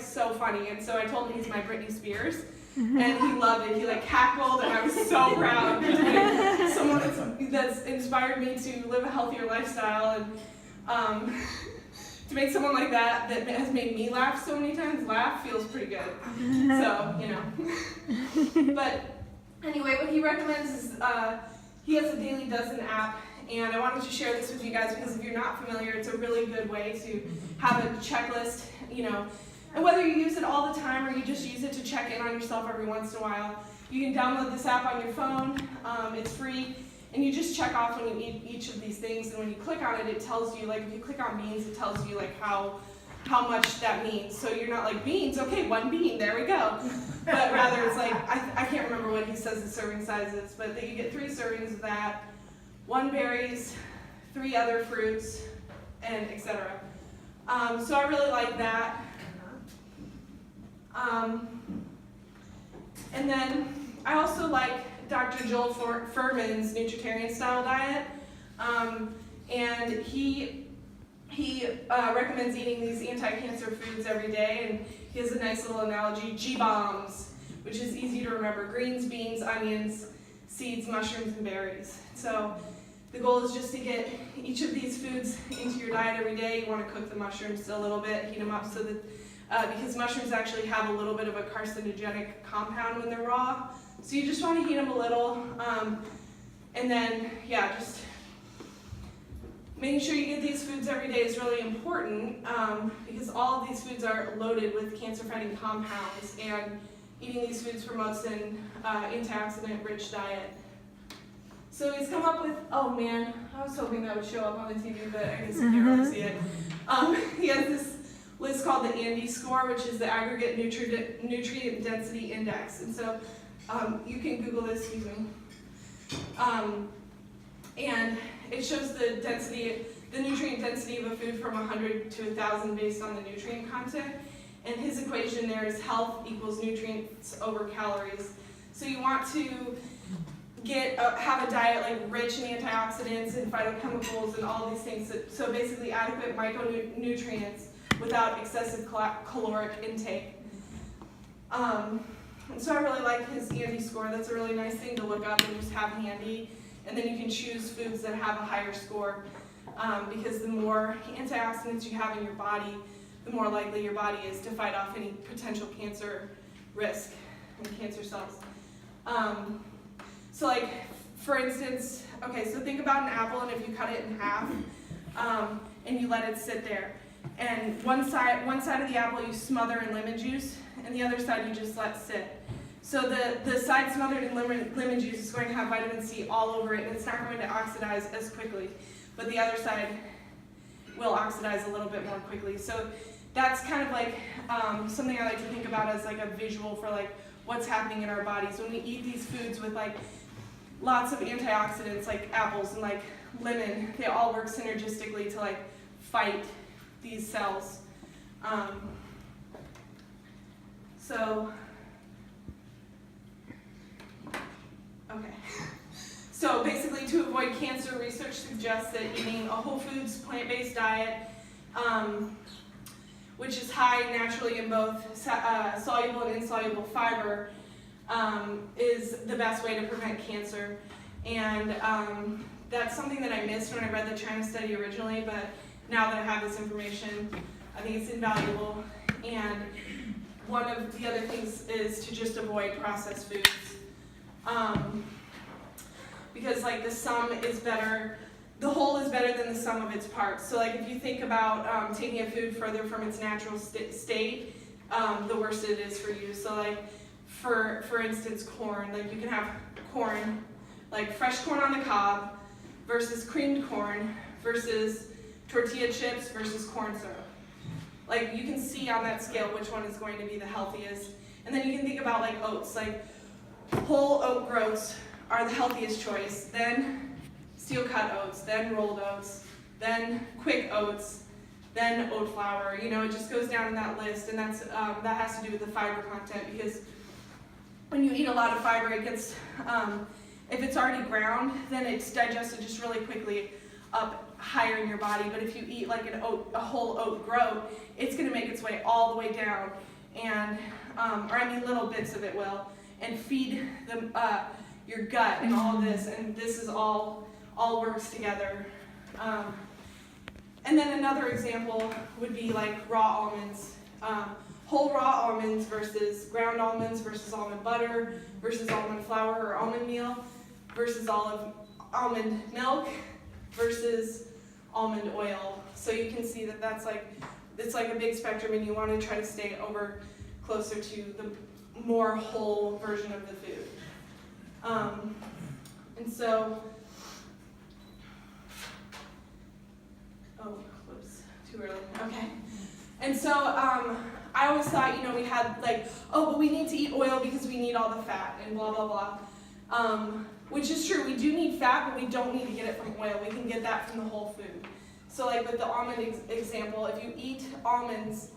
so funny. And so I told him he's my Britney Spears, and he loved it. He like cackled, and I was so proud. Like, someone that's inspired me to live a healthier lifestyle, and to make someone like that has made me laugh so many times laugh feels pretty good. So, you know. But anyway, what he recommends is he has a Daily Dozen app, and I wanted to share this with you guys because if you're not familiar, it's a really good way to have a checklist, you know. And whether you use it all the time or you just use it to check in on yourself every once in a while, you can download this app on your phone. It's free. And you just check off when you eat each of these things, and when you click on it, it tells you, like, if you click on beans, it tells you, like, how much that means. So you're not like, beans, okay, 1 bean, there we go. But rather it's like, I can't remember what he says the serving size is, but that you get 3 servings of that, 1 berries, 3 other fruits, and etc. So I really like that. And then I also like Dr. Joel Fuhrman's Nutritarian style diet, and he recommends eating these anti-cancer foods every day, and he has a nice little analogy, G-bombs, which is easy to remember: greens, beans, onions, seeds, mushrooms, and berries. So the goal is just to get each of these foods into your diet every day. You want to cook the mushrooms a little bit, heat them up so that, because mushrooms actually have a little bit of a carcinogenic compound when they're raw. So you just want to heat them a little, and then, yeah, just making sure you get these foods every day is really important, because all of these foods are loaded with cancer-fighting compounds, and eating these foods promotes an antioxidant-rich diet. So he's come up with, oh man, I was hoping that would show up on the TV, but I guess you can't really see it. He has this list called the ANDI score, which is the Aggregate Nutrient Density Index, and so you can Google this, excuse me. And it shows the nutrient density of a food from 100 to 1,000 based on the nutrient content. And his equation there is health equals nutrients over calories. So you want to have a diet like rich in antioxidants and phytochemicals and all these things. So basically adequate micronutrients without excessive caloric intake. And so I really like his ANDI score. That's a really nice thing to look up and just have handy. And then you can choose foods that have a higher score, because the more antioxidants you have in your body, the more likely your body is to fight off any potential cancer risk and cancer cells. So like, for instance, okay, so think about an apple, and if you cut it in half, and you let it sit there, and one side of the apple you smother in lemon juice, and the other side you just let sit. So the side smothered in lemon juice is going to have vitamin C all over it, and it's not going to oxidize as quickly. But the other side will oxidize a little bit more quickly. So that's kind of like something I like to think about as like a visual for like what's happening in our bodies. When we eat these foods with like lots of antioxidants like apples and like lemon, they all work synergistically to like fight these cells. Okay. So basically, to avoid cancer, research suggests that eating a whole foods, plant-based diet, which is high naturally in both soluble and insoluble fiber, is the best way to prevent cancer. And that's something that I missed when I read the China study originally, but now that I have this information, I think it's invaluable. And one of the other things is to just avoid processed foods. Because like the sum is better, the whole is better than the sum of its parts. So like if you think about taking a food further from its natural state, the worse it is for you. So like for instance, corn, like you can have corn like fresh corn on the cob versus creamed corn versus tortilla chips versus corn syrup. Like you can see on that scale which one is going to be the healthiest. And then you can think about like oats, like whole oat groats are the healthiest choice, then steel cut oats, then rolled oats, then quick oats, then oat flour. You know, it just goes down in that list, and that's that has to do with the fiber content, because when you eat a lot of fiber, it gets, if it's already ground, then it's digested just really quickly up higher in your body. But if you eat like a whole oat groat, it's going to make its way all the way down, and or I mean little bits of it will, and feed your gut and all of this, and this is all works together. And then another example would be like raw almonds. Whole raw almonds versus ground almonds versus almond butter versus almond flour or almond meal versus almond milk versus almond oil. So you can see that that's like, it's like a big spectrum, and you want to try to stay over closer to the more whole version of the food. And so, oh, whoops, too early, okay. And so I always thought, you know, we had like, oh, but we need to eat oil because we need all the fat and blah, blah, blah. Which is true, we do need fat, but we don't need to get it from oil. We can get that from the whole food. So like with the almond example, if you eat almonds,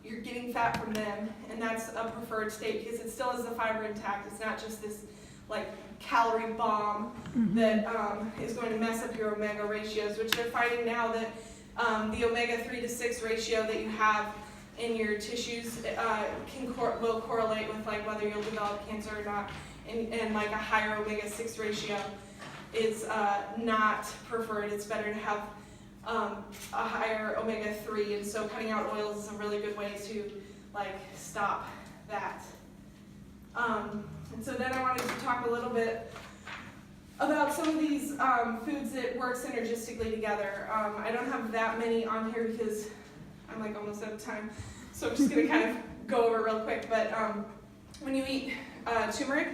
you're getting fat from them, and that's a preferred state because it still has the fiber intact. It's not just this like calorie bomb that is going to mess up your omega ratios, which they're finding now that the omega 3 to 6 ratio that you have in your tissues will correlate with like whether you'll develop cancer or not, and like a higher omega 6 ratio is not preferred. It's better to have a higher omega 3, and so cutting out oils is a really good way to like stop that. And so then I wanted to talk a little bit about some of these foods that work synergistically together. I don't have that many on here because I'm like almost out of time, so I'm just going to kind of go over real quick. But when you eat turmeric,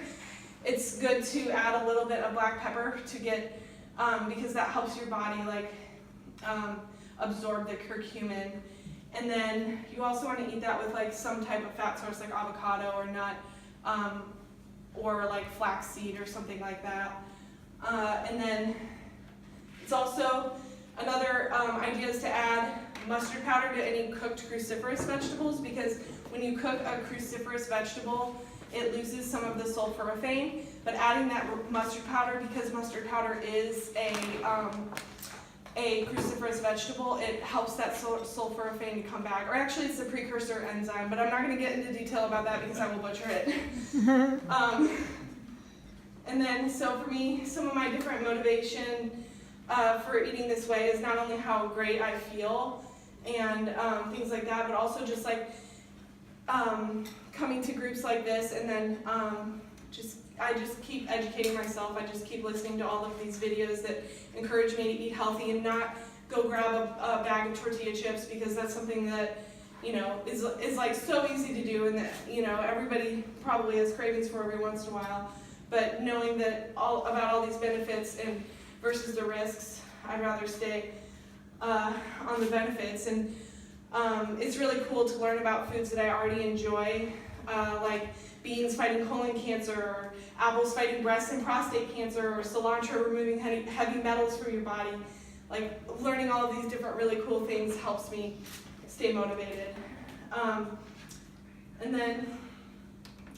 it's good to add a little bit of black pepper to get, because that helps your body like absorb the curcumin. And then you also want to eat that with like some type of fat source like avocado or nut, or like flaxseed or something like that. And then it's also another idea is to add mustard powder to any cooked cruciferous vegetables, because when you cook a cruciferous vegetable, it loses some of the sulforaphane. But adding that mustard powder, because mustard powder is a cruciferous vegetable, it helps that sulforaphane to come back. Or actually it's the precursor enzyme, but I'm not going to get into detail about that because I will butcher it. And then, so for me, some of my different motivation for eating this way is not only how great I feel and things like that, but also just like coming to groups like this, and then I just keep educating myself. I just keep listening to all of these videos that encourage me to eat healthy and not go grab a bag of tortilla chips, because that's something that, you know, is like so easy to do, and that, you know, everybody probably has cravings for every once in a while. But knowing that about all these benefits and versus the risks, I'd rather stay on the benefits. And it's really cool to learn about foods that I already enjoy, like beans fighting colon cancer, or apples fighting breast and prostate cancer, or cilantro removing heavy metals from your body. Like learning all of these different really cool things helps me stay motivated. And then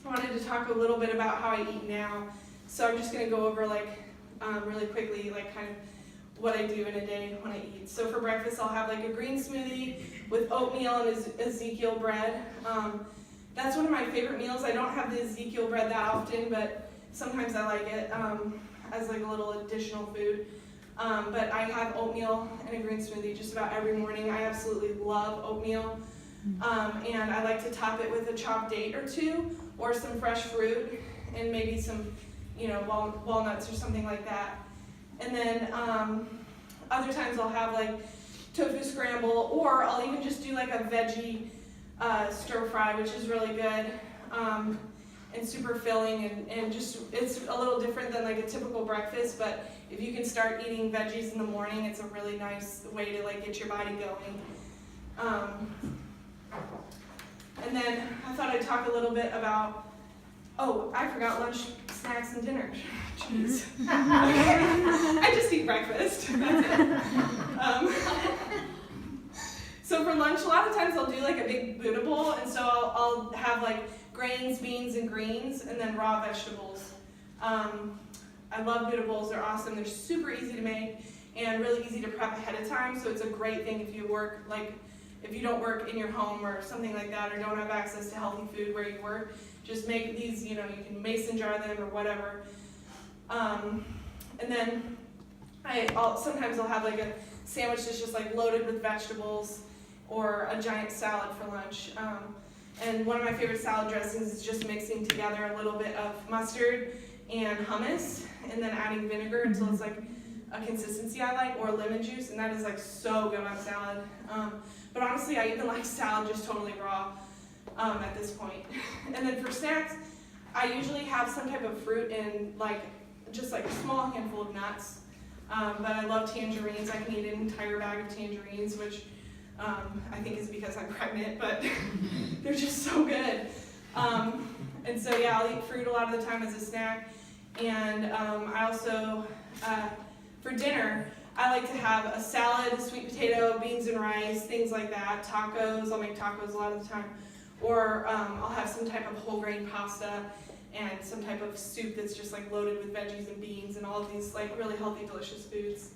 I wanted to talk a little bit about how I eat now. So I'm just going to go over like really quickly like kind of what I do in a day when I eat. So for breakfast I'll have like a green smoothie with oatmeal and Ezekiel bread. That's one of my favorite meals. I don't have the Ezekiel bread that often, but sometimes I like it as like a little additional food. But I have oatmeal and a green smoothie just about every morning. I absolutely love oatmeal. And I like to top it with a chopped date or two, or some fresh fruit, and maybe some, you know, walnuts or something like that. And then other times I'll have like tofu scramble, or I'll even just do like a veggie stir fry, which is really good. And and super filling, and just, it's a little different than like a typical breakfast, but if you can start eating veggies in the morning, it's a really nice way to like get your body going. And then I thought I'd talk a little bit about, oh, I forgot lunch, snacks, and dinner. Jeez. I just eat breakfast. That's it. So for lunch, a lot of times I'll do like a big Buddha bowl, and so I'll have like grains, beans, and greens, and then raw vegetables. I love Buddha bowls. They're awesome. They're super easy to make and really easy to prep ahead of time. So it's a great thing if you work, like if you don't work in your home or something like that, or don't have access to healthy food where you work. Just make these. You can mason jar them or whatever. And then sometimes I'll have like a sandwich that's just like loaded with vegetables, or a giant salad for lunch. And one of my favorite salad dressings is just mixing together a little bit of mustard and hummus, and then adding vinegar until it's like a consistency I like, or lemon juice, and that is like so good on salad. But honestly, I even like salad just totally raw at this point. And then for snacks, I usually have some type of fruit and just like a small handful of nuts. But I love tangerines. I can eat an entire bag of tangerines, which I think is because I'm pregnant, but they're just so good. And so yeah, I'll eat fruit a lot of the time as a snack. And I also, for dinner, I like to have a salad, sweet potato, beans and rice, things like that. Tacos, I'll make tacos a lot of the time. Or I'll have some type of whole grain pasta and some type of soup that's just like loaded with veggies and beans and all of these like really healthy, delicious foods.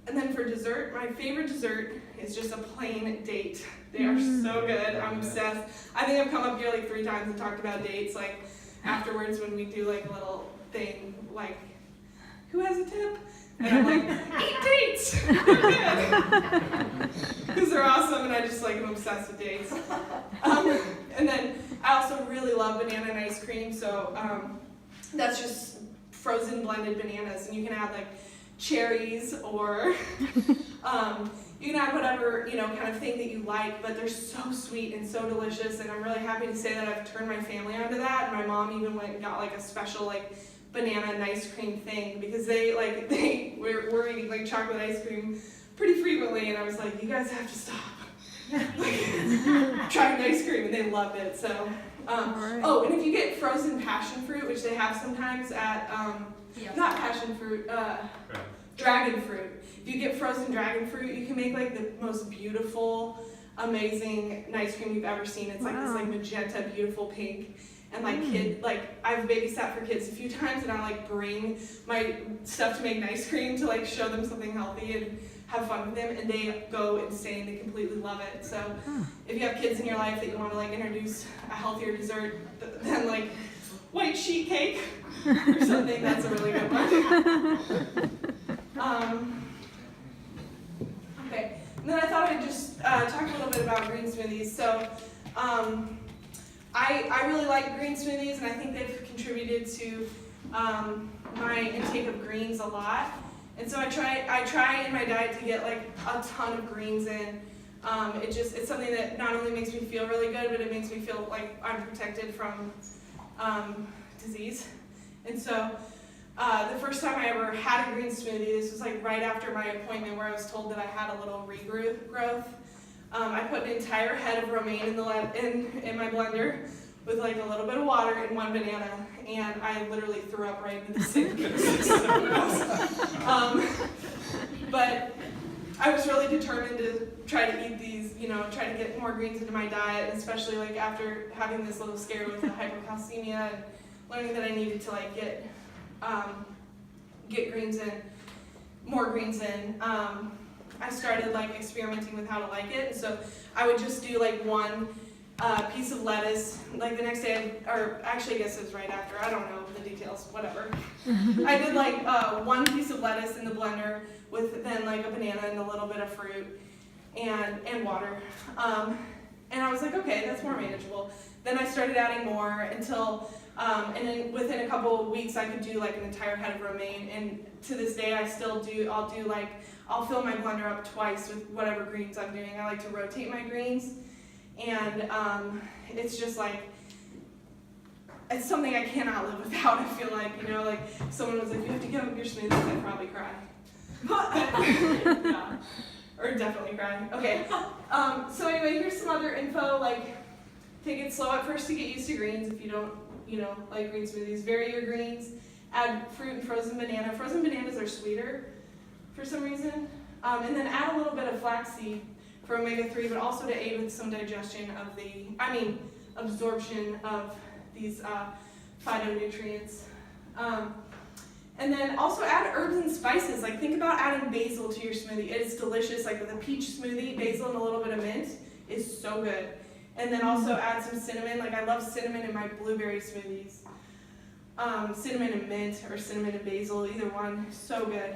And then for dessert, my favorite dessert is just a plain date. They are so good. I'm obsessed. I think I've come up here like 3 times and talked about dates, like afterwards when we do like a little thing, like, who has a tip? And I'm like, eat dates! They're good! Because they're awesome, and I just like am obsessed with dates. And then I also really love banana and ice cream, so that's just frozen blended bananas, and you can add like cherries, or you can add whatever kind of thing that you like, but they're so sweet and so delicious, and I'm really happy to say that I've turned my family onto that. And my mom even went and got like a special like banana and ice cream thing, because we're eating like chocolate ice cream pretty frequently, and I was like, you guys have to stop trying ice cream, and they loved it. So
Right.
Oh, and if you get frozen passion fruit, which they have sometimes at not passion fruit, dragon fruit. If you get frozen dragon fruit, you can make like the most beautiful, amazing ice cream you've ever seen. It's like this like magenta, beautiful pink. And I've babysat for kids a few times, and I like bring my stuff to make ice cream to like show them something healthy and have fun with them, and they go insane. They completely love it. So if you have kids in your life that you want to like introduce a healthier dessert than like white sheet cake or something, that's a really good one. Okay, and then I thought I'd just talk a little bit about green smoothies. So I really like green smoothies, and I think they've contributed to my intake of greens a lot. And so I try in my diet to get like a ton of greens in. It's something that not only makes me feel really good, but it makes me feel like I'm protected from disease. And so the first time I ever had a green smoothie, this was like right after my appointment, where I was told that I had a little regrowth. I put an entire head of romaine in my blender with like a little bit of water and 1 banana, and I literally threw up right into the sink. But I was really determined to try to eat these, try to get more greens into my diet, especially like after having this little scare with the hypocalcemia and learning that I needed to like get greens in, more greens in. I started like experimenting with how to like it, and so I would just do like 1 piece of lettuce, like the next day, or actually I guess it was right after, I don't know the details, whatever. I did like 1 piece of lettuce in the blender with then like a banana and a little bit of fruit and water. And I was like, okay, that's more manageable. Then I started adding more until, and then within a couple of weeks I could do like an entire head of romaine, and to this day I still do, I'll fill my blender up twice with whatever greens I'm doing. I like to rotate my greens, and it's just like, it's something I cannot live without. I feel like, you know, like someone was like, you have to give up your smoothies, I'd probably cry. Yeah. Or definitely cry. Okay. So anyway, here's some other info. Like, take it slow at first to get used to greens if you don't, you know, like green smoothies. Vary your greens. Add fruit and frozen banana. Frozen bananas are sweeter for some reason. And then add a little bit of flaxseed for omega-3, but also to aid with some digestion of absorption of these phytonutrients. And then also add herbs and spices. Like, think about adding basil to your smoothie. It is delicious. Like with a peach smoothie, basil and a little bit of mint is so good. And then also add some cinnamon. Like, I love cinnamon in my blueberry smoothies. Cinnamon and mint, or cinnamon and basil, either one, so good.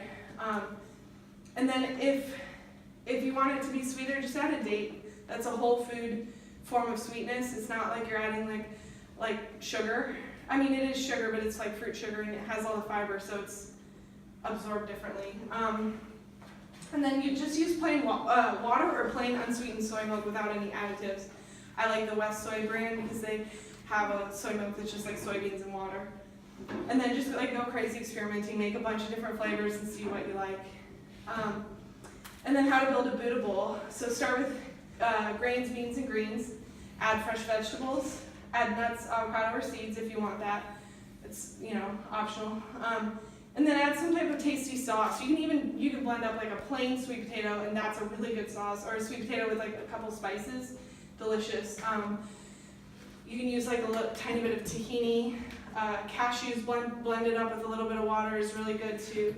And then if you want it to be sweeter, just add a date. That's a whole food form of sweetness. It's not like you're adding like sugar. I mean, it is sugar, but it's like fruit sugar, and it has all the fiber, so it's absorbed differently. And then you just use plain water or plain unsweetened soy milk without any additives. I like the West Soy brand because they have a soy milk that's just like soybeans and water. And then just like go crazy experimenting, make a bunch of different flavors and see what you like. And then how to build a Buddha bowl. So start with grains, beans, and greens. Add fresh vegetables. Add nuts, avocado, or seeds if you want that. It's, you know, optional. And then add some type of tasty sauce. You can blend up like a plain sweet potato, and that's a really good sauce, or a sweet potato with like a couple spices. Delicious. You can use like a tiny bit of tahini. Cashews blended up with a little bit of water is really good too.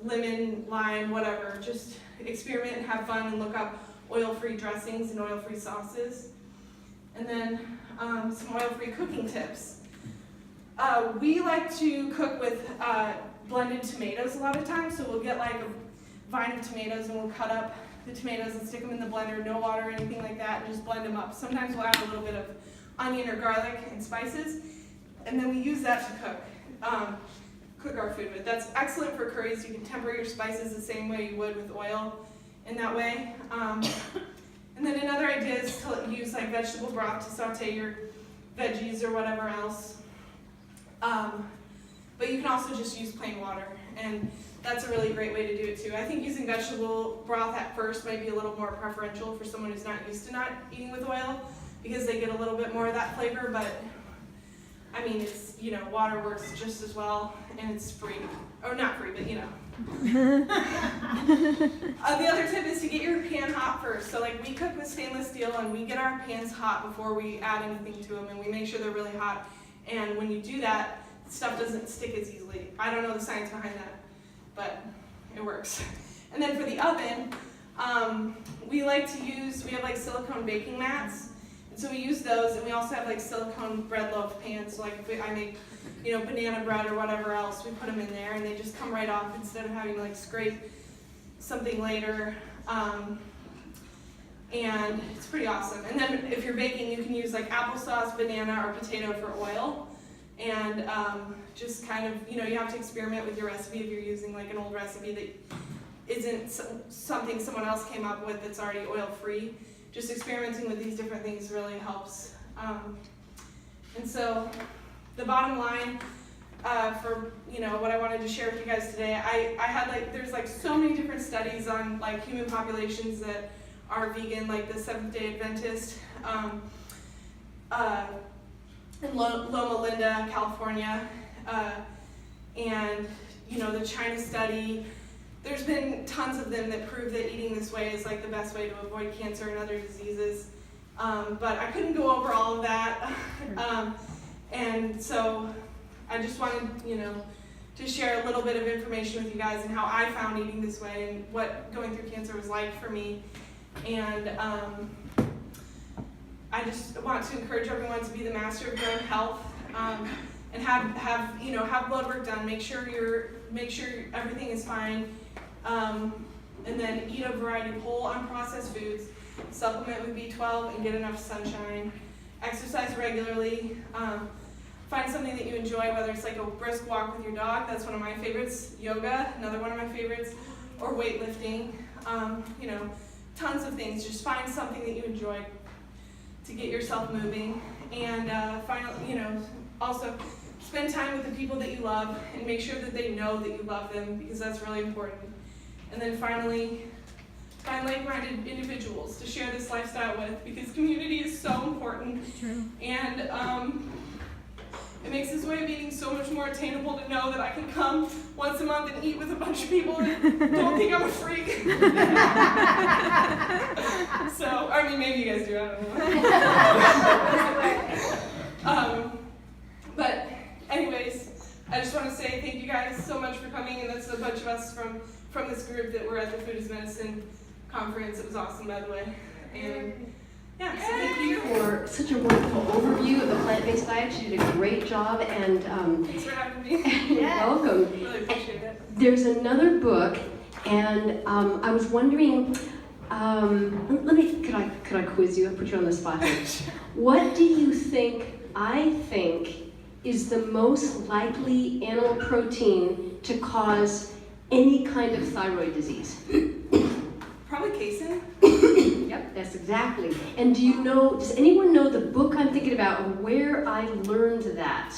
Lemon, lime, whatever. Just experiment and have fun and look up oil-free dressings and oil-free sauces. And then some oil-free cooking tips. We like to cook with blended tomatoes a lot of times, so we'll get like a vine of tomatoes and we'll cut up the tomatoes and stick them in the blender, no water or anything like that, and just blend them up. Sometimes we'll add a little bit of onion or garlic and spices, and then we use that to cook our food with. That's excellent for curries. You can temper your spices the same way you would with oil in that way. And then another idea is to use like vegetable broth to saute your veggies or whatever else. But you can also just use plain water, and that's a really great way to do it too. I think using vegetable broth at first might be a little more preferential for someone who's not used to not eating with oil, because they get a little bit more of that flavor, but I mean, it's, you know, water works just as well, and it's free. Or not free, but you know. The other tip is to get your pan hot first. So like, we cook with stainless steel, and we get our pans hot before we add anything to them, and we make sure they're really hot. And when you do that, stuff doesn't stick as easily. I don't know the science behind that, but it works. And then for the oven, we have like silicone baking mats. And so we use those, and we also have like silicone bread loaf pans. So like if I make, you know, banana bread or whatever else, we put them in there, and they just come right off instead of having to like scrape something later. And it's pretty awesome. And then if you're baking, you can use like applesauce, banana, or potato for oil. And just kind of, you know, you have to experiment with your recipe if you're using like an old recipe that isn't something someone else came up with that's already oil-free. Just experimenting with these different things really helps. And so the bottom line for, you know, what I wanted to share with you guys today, I had like, there's like so many different studies on like human populations that are vegan, like the Seventh-day Adventist in Loma Linda, California, and, you know, the China study. There's been tons of them that prove that eating this way is like the best way to avoid cancer and other diseases. But I couldn't go over all of that. And so I just wanted, you know, to share a little bit of information with you guys and how I found eating this way and what going through cancer was like for me. And I just want to encourage everyone to be the master of their own health, and have blood work done. Make sure everything is fine, and then eat a variety of whole unprocessed foods. Supplement with B12 and get enough sunshine. Exercise regularly. Find something that you enjoy, whether it's like a brisk walk with your dog. That's one of my favorites. Yoga, another one of my favorites, or weightlifting. You know, tons of things. Just find something that you enjoy to get yourself moving. and also spend time with the people that you love and make sure that they know that you love them, because that's really important. And then finally, find like-minded individuals to share this lifestyle with, because community is so important.
True.
And it makes this way of eating so much more attainable to know that I can come once a month and eat with a bunch of people and don't think I'm a freak. So, I mean, maybe you guys do, I don't know. But anyways, I just want to say thank you guys so much for coming, and that's a bunch of us from this group that were at the Food is Medicine conference. It was awesome, by the way. And yeah, so thank you.
For such a wonderful overview of the plant-based diet. You did a great job, and
Thanks for having me.
you're welcome.
Really appreciate it.
There's another book, and I was wondering, could I quiz you? Put you on the spot here. What do you think? I think is the most likely animal protein to cause any kind of thyroid disease?
Probably casein.
Yep, that's exactly. And does anyone know the book I'm thinking about, or where I learned that?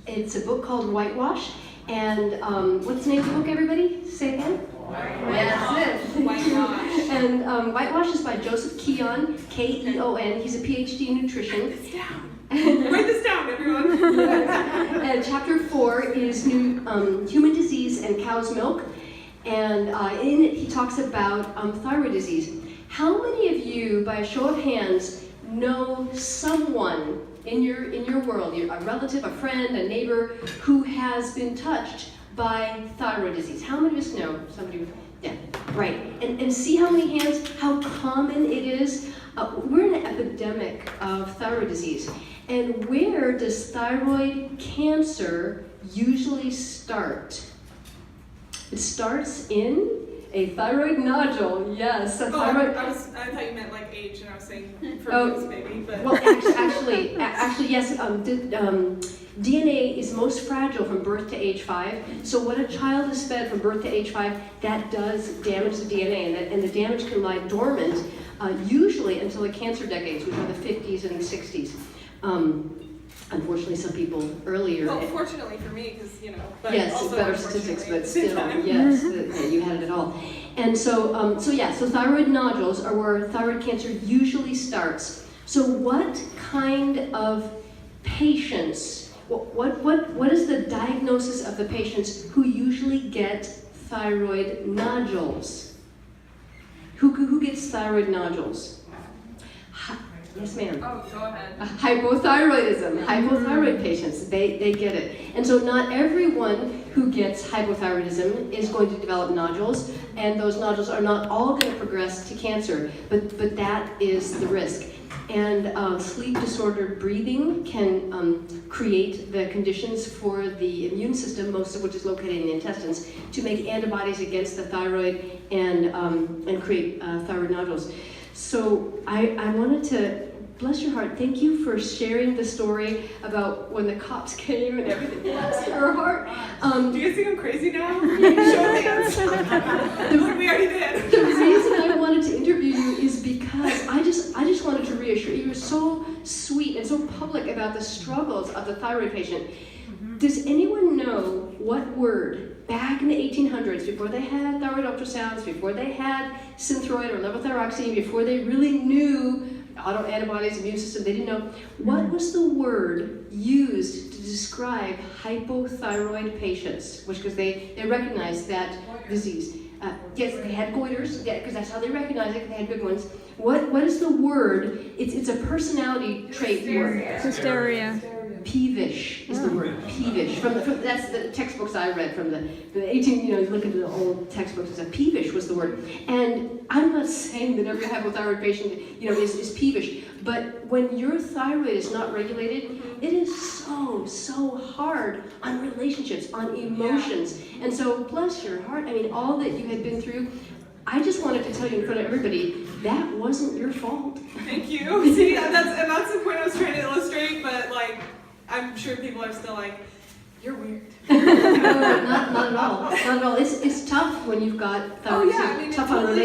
It's a book called Whitewash, and what's the name of the book, everybody? Say it again? Yes,
Whitewash.
And Whitewash is by Joseph Keon, Keon. He's a PhD in nutrition.
Write this down. Write this down, everyone.
And chapter 4 is human disease and cow's milk. And in it, he talks about thyroid disease. How many of you, by a show of hands, know someone in your world, a relative, a friend, a neighbor, who has been touched by thyroid disease? How many of us know somebody? Yeah, right. And see how many hands, how common it is. We're in an epidemic of thyroid disease. And where does thyroid cancer usually start? It starts in a thyroid nodule. Yes, a thyroid.
I thought you meant like age, and I was saying for
Oh,
baby, but
well, actually, yes. DNA is most fragile from birth to age 5. So when a child is fed from birth to age 5, that does damage the DNA, and the damage can lie dormant, usually until the cancer decades, which are the 50s and 60s. Unfortunately, some people earlier.
well, fortunately for me, because but
Yes,
also
better statistics,
unfortunately
but
at the same
still,
time.
yes, you had it all. And so thyroid nodules are where thyroid cancer usually starts. So what kind of patients, what is the diagnosis of the patients who usually get thyroid nodules? Who gets thyroid nodules? Yes, ma'am.
Oh, go ahead.
Hypothyroidism. Hypothyroid patients, they get it. And so not everyone who gets hypothyroidism is going to develop nodules, and those nodules are not all going to progress to cancer, but that is the risk. And sleep-disordered breathing can create the conditions for the immune system, most of which is located in the intestines, to make antibodies against the thyroid and create thyroid nodules. So I wanted to, bless your heart, thank you for sharing the story about when the cops came and everything. Bless your heart.
Do you guys think I'm crazy now? Show hands. We already did.
The reason I wanted to interview you is because I just wanted to reassure you. You were so sweet and so public about the struggles of the thyroid patient. Does anyone know what word, back in the 1800s, before they had thyroid ultrasounds, before they had Synthroid or levothyroxine, before they really knew autoantibodies, immune system, they didn't know, what was the word used to describe hypothyroid patients? Because they recognized that disease. Yes, they had goiters, because that's how they recognized it, they had good ones. What is the word? It's a personality trait word.
Hysteria.
Peevish is the word. Peevish. That's the textbooks I read from the 18. You look into the old textbooks. It said peevish was the word. And I'm not saying that every hypothyroid patient, is peevish. But when your thyroid is not regulated, it is so hard on relationships, on emotions. And so, bless your heart. I mean, all that you had been through. I just wanted to tell you in front of everybody, that wasn't your fault.
Thank you. See, that's the point I was trying to illustrate, but I'm sure people are still like, You're weird.
No, not at all. Not at all. It's tough when you've got thyroid disease.
I mean,
Tough
it's
on
totally-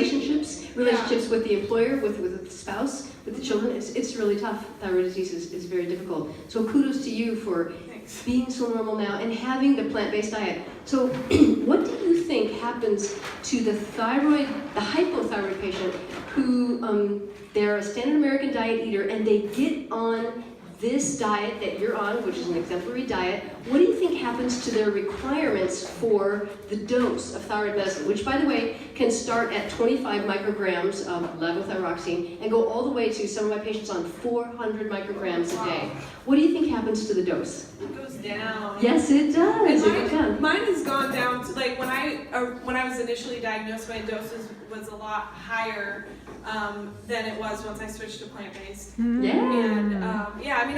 relationships with the employer, with the spouse, with the children. It's really tough. Thyroid disease is very difficult. So kudos to you for
Thanks.
being so normal now and having the plant-based diet. So what do you think happens to the hypothyroid patient who they're a standard American diet eater and they get on this diet that you're on, which is an exemplary diet? What do you think happens to their requirements for the dose of thyroid medicine, which, by the way, can start at 25 micrograms of levothyroxine and go all the way to some of my patients on 400 micrograms a day? What do you think happens to the dose?
It goes down.
Yes, it does. It goes down.
Mine has gone down to, like, when I was initially diagnosed, my doses was a lot higher than it was once I switched to plant-based.
Yeah.
And I mean,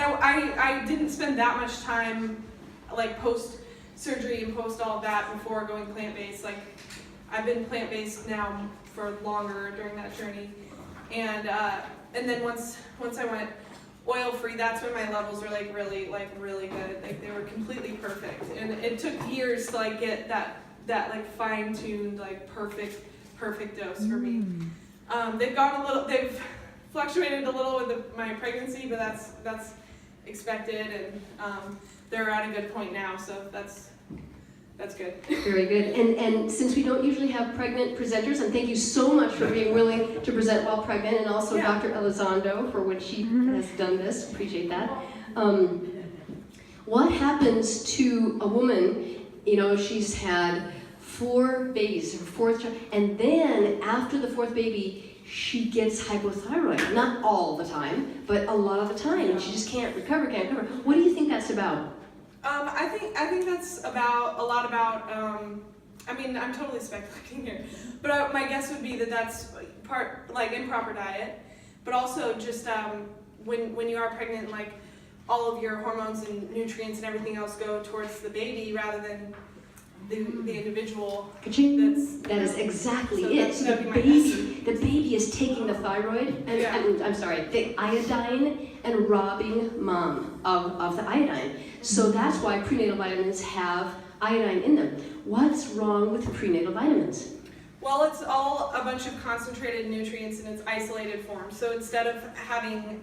I didn't spend that much time, like, post surgery and post all of that before going plant-based. Like, I've been plant-based now for longer during that journey, and then once I went oil-free, that's when my levels were really good. Like, they were completely perfect, and it took years to, like, get that like fine-tuned, like, perfect dose for me. They've fluctuated a little with my pregnancy, but that's expected, and they're at a good point now, so that's good.
Very good. And since we don't usually have pregnant presenters, and thank you so much for being willing to present while pregnant, and also
Yeah.
Dr. Elizondo for what she has done this. Appreciate that. What happens to a woman, she's had 4 babies, her 4th child, and then after the 4th baby, she gets hypothyroid. Not all the time, but a lot of the time, and she just can't recover. What do you think that's about?
I think that's a lot about. I mean, I'm totally speculating here, but my guess would be that that's part, like, improper diet, but also just when you are pregnant, like, all of your hormones and nutrients and everything else go towards the baby rather than the individual.
Ka-ching.
That's,
That is exactly
so
it. So
that'd
the
be my guess.
the baby is taking the thyroid, and I'm sorry, the iodine, and robbing mom of the iodine. So that's why prenatal vitamins have iodine in them. What's wrong with prenatal vitamins?
Well, it's all a bunch of concentrated nutrients in its isolated form. So instead of having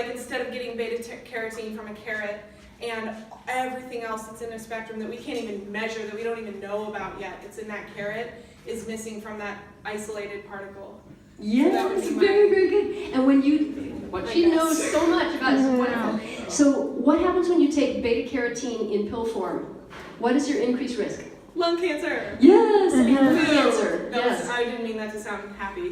instead of getting beta carotene from a carrot and everything else that's in a spectrum that we can't even measure, that we don't even know about yet, that's in that carrot, is missing from that isolated particle.
Yes,
That would be
very, very good. And she
guess.
knows so much about it. It's wonderful. So what happens when you take beta carotene in pill form? What is your increased risk?
Lung cancer.
Yes, and
Boo.
cancer.
That
Yes.
was, I didn't mean that to sound happy.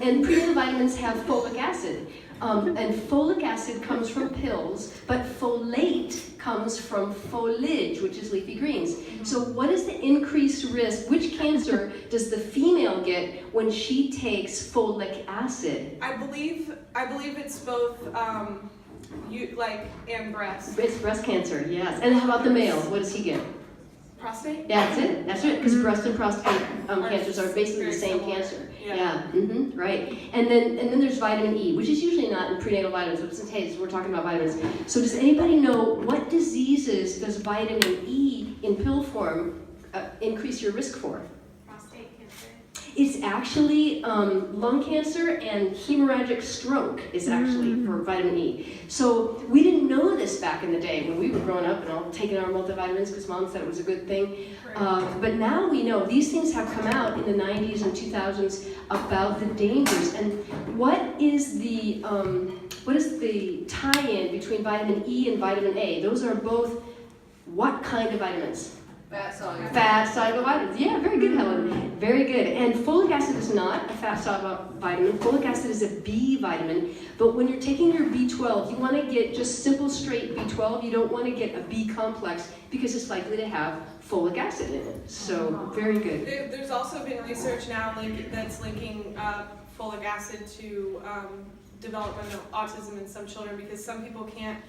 And prenatal vitamins have folic acid. And folic acid comes from pills, but folate comes from foliage, which is leafy greens. So what is the increased risk? Which cancer does the female get when she takes folic acid?
I believe it's both and breast.
It's breast cancer, yes. And how about the male? What does he get?
Prostate?
Yeah, that's it. That's it. Because breast and prostate cancers are basically the
very
same
similar.
cancer.
Yeah.
Right. And then there's vitamin E, which is usually not in prenatal vitamins, but since we're talking about vitamins. So does anybody know what diseases does vitamin E in pill form increase your risk for?
Prostate cancer.
It's actually lung cancer and hemorrhagic stroke is actually for vitamin E. So we didn't know this back in the day when we were growing up and all taking our multivitamins because mom said it was a good thing. But now we know these things have come out in the 90s and 2000s about the dangers. And what is the tie-in between vitamin E and vitamin A? Those are both what kind of vitamins? Fat-soluble vitamins. Yeah, very good, Helen. Very good. And folic acid is not a fat-soluble vitamin. Folic acid is a B vitamin. But when you're taking your B12, you want to get just simple straight B12. You don't want to get a B complex because it's likely to have folic acid in it. So very good.
There's also been research now that's linking folic acid to development of autism in some children because some people can't.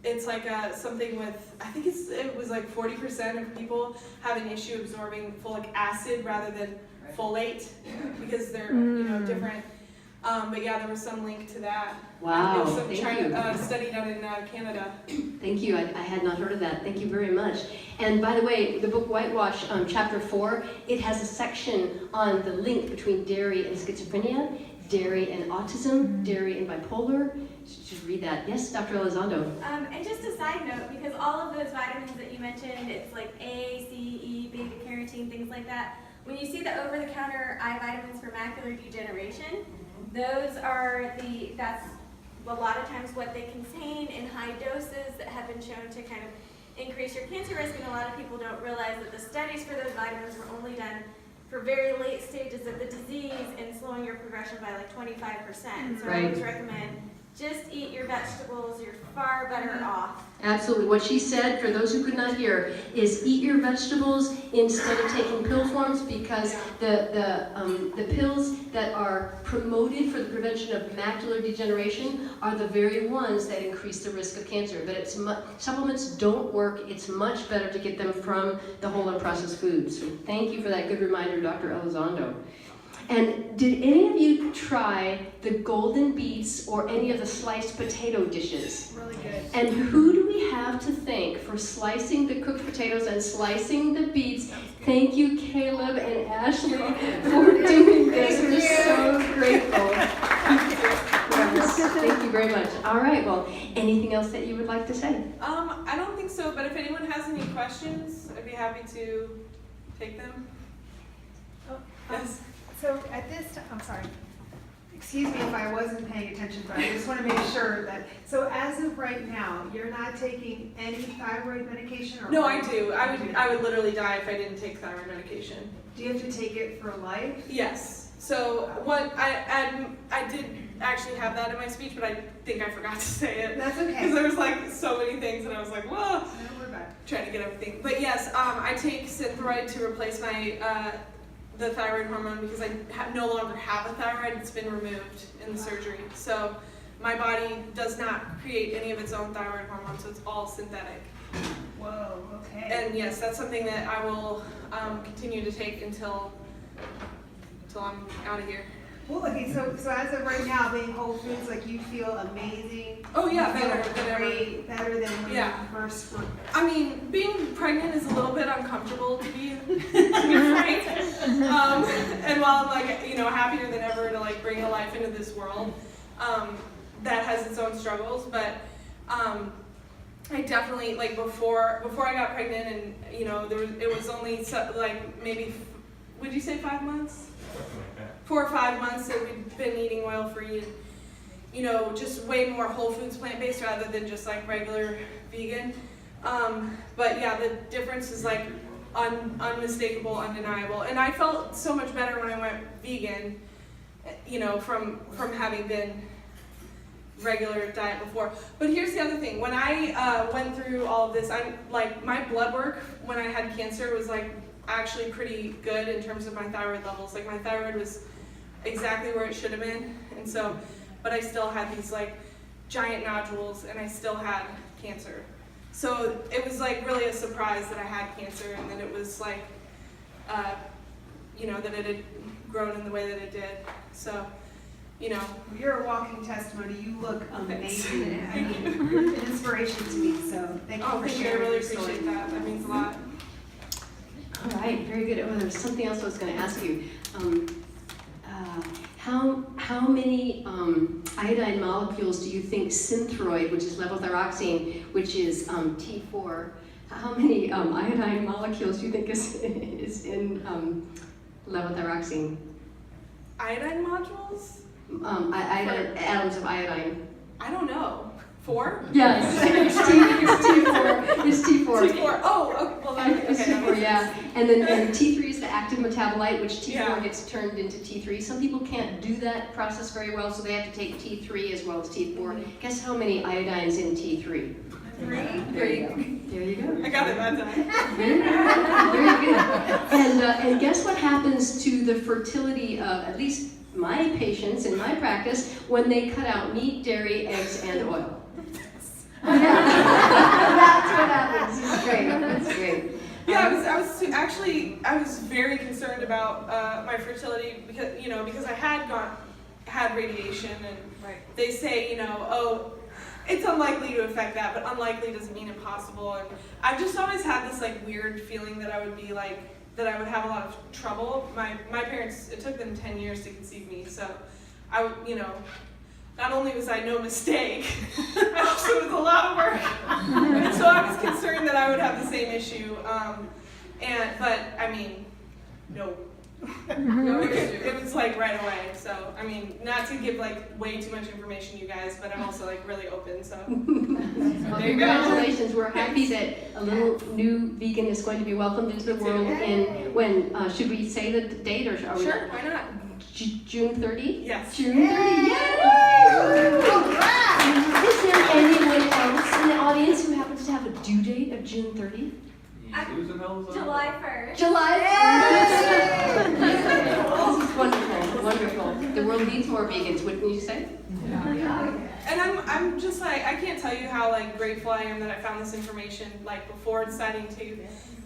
It's like something with, I think it was like 40% of people have an issue absorbing folic acid rather than folate because they're different. But yeah, there was some link to that.
Wow,
There was some
thank you.
study done in Canada.
Thank you. I had not heard of that. Thank you very much. And by the way, the book Whitewash, chapter 4, it has a section on the link between dairy and schizophrenia, dairy and autism, dairy and bipolar. You should read that. Yes, Dr. Elizondo.
And just a side note, because all of those vitamins that you mentioned, it's like A, C, E, beta-carotene, things like that. When you see the over-the-counter eye vitamins for macular degeneration, those are that's a lot of times what they contain in high doses that have been shown to kind of increase your cancer risk, and a lot of people don't realize that the studies for those vitamins were only done for very late stages of the disease and slowing your progression by like 25%. So I always recommend just eat your vegetables, you're far better off.
Absolutely. What she said, for those who could not hear, is eat your vegetables instead of taking pill forms, because the pills that are promoted for the prevention of macular degeneration are the very ones that increase the risk of cancer. But supplements don't work. It's much better to get them from the whole and processed foods. So thank you for that good reminder, Dr. Elizondo. And did any of you try the golden beets or any of the sliced potato dishes?
Really good.
And who do we have to thank for slicing the cooked potatoes and slicing the beets? Thank you, Caleb and Ashley, for doing this. We're so grateful. Yes, thank you very much. All right, well, anything else that you would like to say?
I don't think so, but if anyone has any questions, I'd be happy to take them. Yes.
So at this time, I'm sorry, excuse me if I wasn't paying attention, but I just want to make sure that, so as of right now, you're not taking any thyroid medication? Or
No, I do. I would literally die if I didn't take thyroid medication.
Do you have to take it for life?
Yes. So what I did actually have that in my speech, but I think I forgot to say it.
That's okay.
Because there was like so many things, and I was like, whoa,
No, we're back.
trying to get everything. But yes, I take Thyroid to replace my the thyroid hormone, because I no longer have a thyroid. It's been removed in the surgery. So my body does not create any of its own thyroid hormone, so it's all synthetic.
Whoa, okay.
And yes, that's something that I will continue to take until I'm out of here.
Well, okay, so as of right now, being Whole Foods, like you feel amazing.
Oh yeah,
You feel
better than ever.
great, better than when
Yeah.
you first were.
I mean, being pregnant is a little bit uncomfortable to be frank. And while I'm like, happier than ever to like bring a life into this world, that has its own struggles. But I definitely, like before I got pregnant, and it was only like maybe, would you say 5 months? 4 or 5 months that we've been eating oil-free, and just way more whole foods plant-based rather than just like regular vegan. But yeah, the difference is like unmistakable, undeniable. And I felt so much better when I went vegan, from having been regular diet before. But here's the other thing. When I went through all of this, my blood work when I had cancer was like actually pretty good in terms of my thyroid levels. Like my thyroid was exactly where it should have been, and so, but I still had these like giant nodules, and I still had cancer. So it was like really a surprise that I had cancer, and that it was like, that it had grown in the way that it did. So,
You're a walking testimony. You look
Thanks.
amazing. I mean, you're an inspiration to me. So thank you for
thank you. I
sharing
really
your story.
appreciate that. That means a lot.
All right, very good. Oh, there's something else I was going to ask you. How many iodine molecules do you think Synthroid, which is levothyroxine, which is T4, how many iodine molecules do you think is in levothyroxine?
Iodine modules?
Iodine, atoms of iodine.
I don't know. 4?
Yes, it's T4. It's T4.
T4. Oh, okay. Well,
It's
okay.
T4, yeah. And then T3 is the active metabolite, which T4
Yeah.
gets turned into T3. Some people can't do that process very well, so they have to take T3 as well as T4. Guess how many iodines in T3?
3?
There you go. There you go.
I got it that time.
Very good. And guess what happens to the fertility of at least my patients in my practice when they cut out meat, dairy, eggs, and oil? That's what happens. It's great. That's great.
Yeah, I was very concerned about my fertility because I had had radiation, and
Right.
they say, you know, oh, it's unlikely to affect that, but unlikely doesn't mean impossible. And I've just always had this like weird feeling that I would be like, that I would have a lot of trouble. My parents, it took them 10 years to conceive me, so I would, you know, not only was I no mistake, it also was a lot of work. And so I was concerned that I would have the same issue. But I mean, no. It was like right away. So I mean, not to give like way too much information, you guys, but I'm also like really open. So
Well,
there you go.
congratulations. We're happy that a little new vegan is going to be welcomed into the world. And when should we say the date, or are we
Sure, why not?
June 30?
Yes.
June 30. Is there anyone else in the audience who happens to have a due date of June 30?
July 1st.
July 1st. This is wonderful, wonderful. The world needs more vegans, wouldn't you say?
And I'm just like, I can't tell you how like grateful I am that I found this information like before deciding to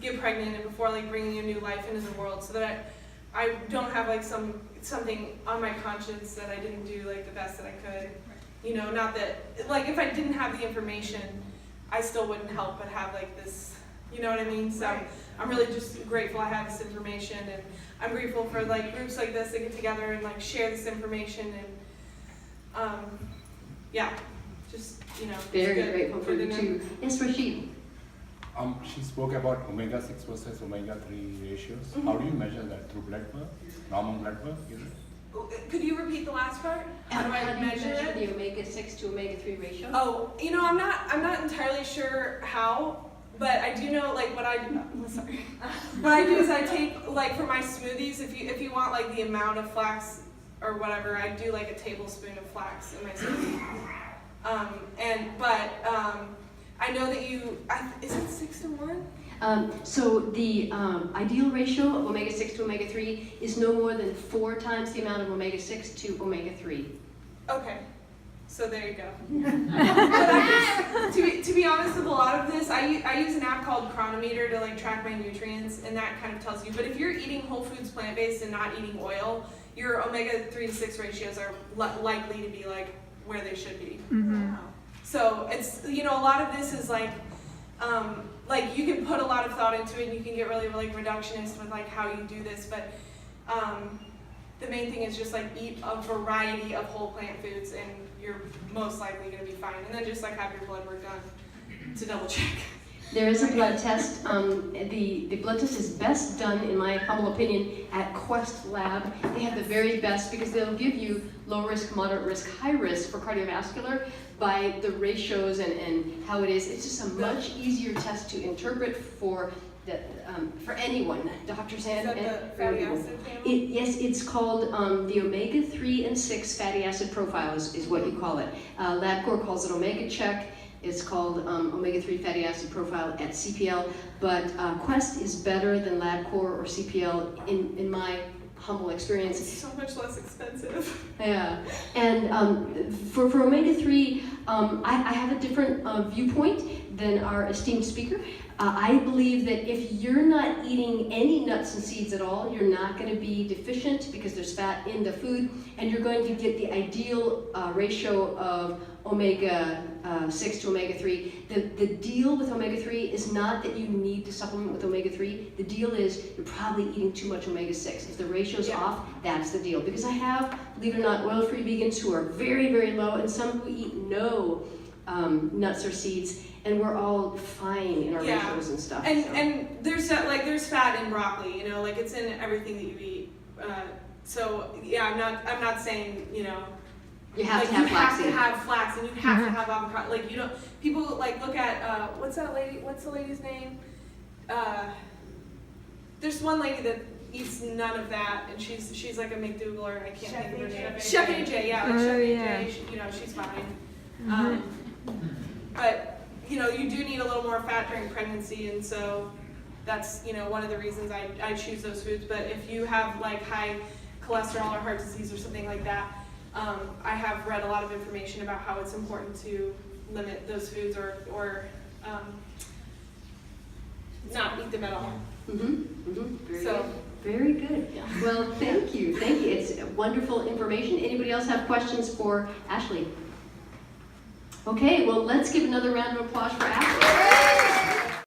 get pregnant and before like bringing a new life into the world, so that I don't have like something on my conscience that I didn't do like the best that I could. You know, not that like if I didn't have the information, I still wouldn't help but have like this. You know what I mean? So I'm really just grateful I have this information, and I'm grateful for like groups like this that get together and like share this information, and yeah, just you know.
Very
good,
grateful for
good
you
to
too.
know.
Yes, Rashid.
She spoke about omega-6 versus omega-3 ratios.
Mhm.
How do you measure that? Through blood work? Normal blood work, is it?
Could you repeat the last part? How do I measure it?
the omega-6 to omega-3 ratio?
Oh, you know, I'm not entirely sure how, but I do know like what I do is I take like for my smoothies, if you want like the amount of flax or whatever, I do like a tablespoon of flax in my smoothie. I know that is it 6 to 1?
So the ideal ratio of omega-6 to omega-3 is no more than 4 times the amount of omega-6 to omega-3.
Okay, so there you go. But I just, to be honest with a lot of this, I use an app called Chronometer to like track my nutrients, and that kind of tells you. But if you're eating whole foods plant-based and not eating oil, your omega-3 to 6 ratios are likely to be like where they should be.
Mm-hmm.
So it's, you know, a lot of this is like you can put a lot of thought into it, and you can get really like reductionist with like how you do this, but the main thing is just like eat a variety of whole plant foods, and you're most likely going to be fine. And then just like have your blood work done to double check.
There is a blood test. The blood test is best done, in my humble opinion, at Quest Lab. They have the very best because they'll give you low risk, moderate risk, high risk for cardiovascular by the ratios and how it is. It's just a much easier test to interpret for anyone, doctors and
Is that the fatty
people.
acid panel?
Yes, it's called the omega-3 and 6 fatty acid profile is what you call it. LabCorp calls it Omega Check. It's called omega-3 fatty acid profile at CPL, but Quest is better than LabCorp or CPL in my humble experience.
It's so much less expensive.
Yeah, and for omega-3, I have a different viewpoint than our esteemed speaker. I believe that if you're not eating any nuts and seeds at all, you're not going to be deficient because there's fat in the food, and you're going to get the ideal ratio of omega-6 to omega-3. The deal with omega-3 is not that you need to supplement with omega-3. The deal is you're probably eating too much omega-6. If the ratio's off, that's the deal. Because I have, believe it or not, oil-free vegans who are very, very low, and some who eat no nuts or seeds, and we're all fine in our ratios and stuff.
And there's there's fat in broccoli, you know, like it's in everything that you eat. So yeah, I'm not saying, you know,
you have
like
to have
you have
flaxseed.
to have flax, and you have to have avocado. Like you don't, people like look at what's the lady's name? There's one lady that eats none of that, and she's like a McDougaler, and I can't think of her name. Chef AJ, yeah, like Chef AJ, you know, she's fine. But you know, you do need a little more fat during pregnancy, and so that's, you know, one of the reasons I choose those foods. But if you have like high cholesterol or heart disease or something like that, I have read a lot of information about how it's important to limit those foods or not eat them at all.
Very
So
good. Very good. Well, thank you. Thank you. It's wonderful information. Anybody else have questions for Ashley? Okay, well, let's give another round of applause for Ashley.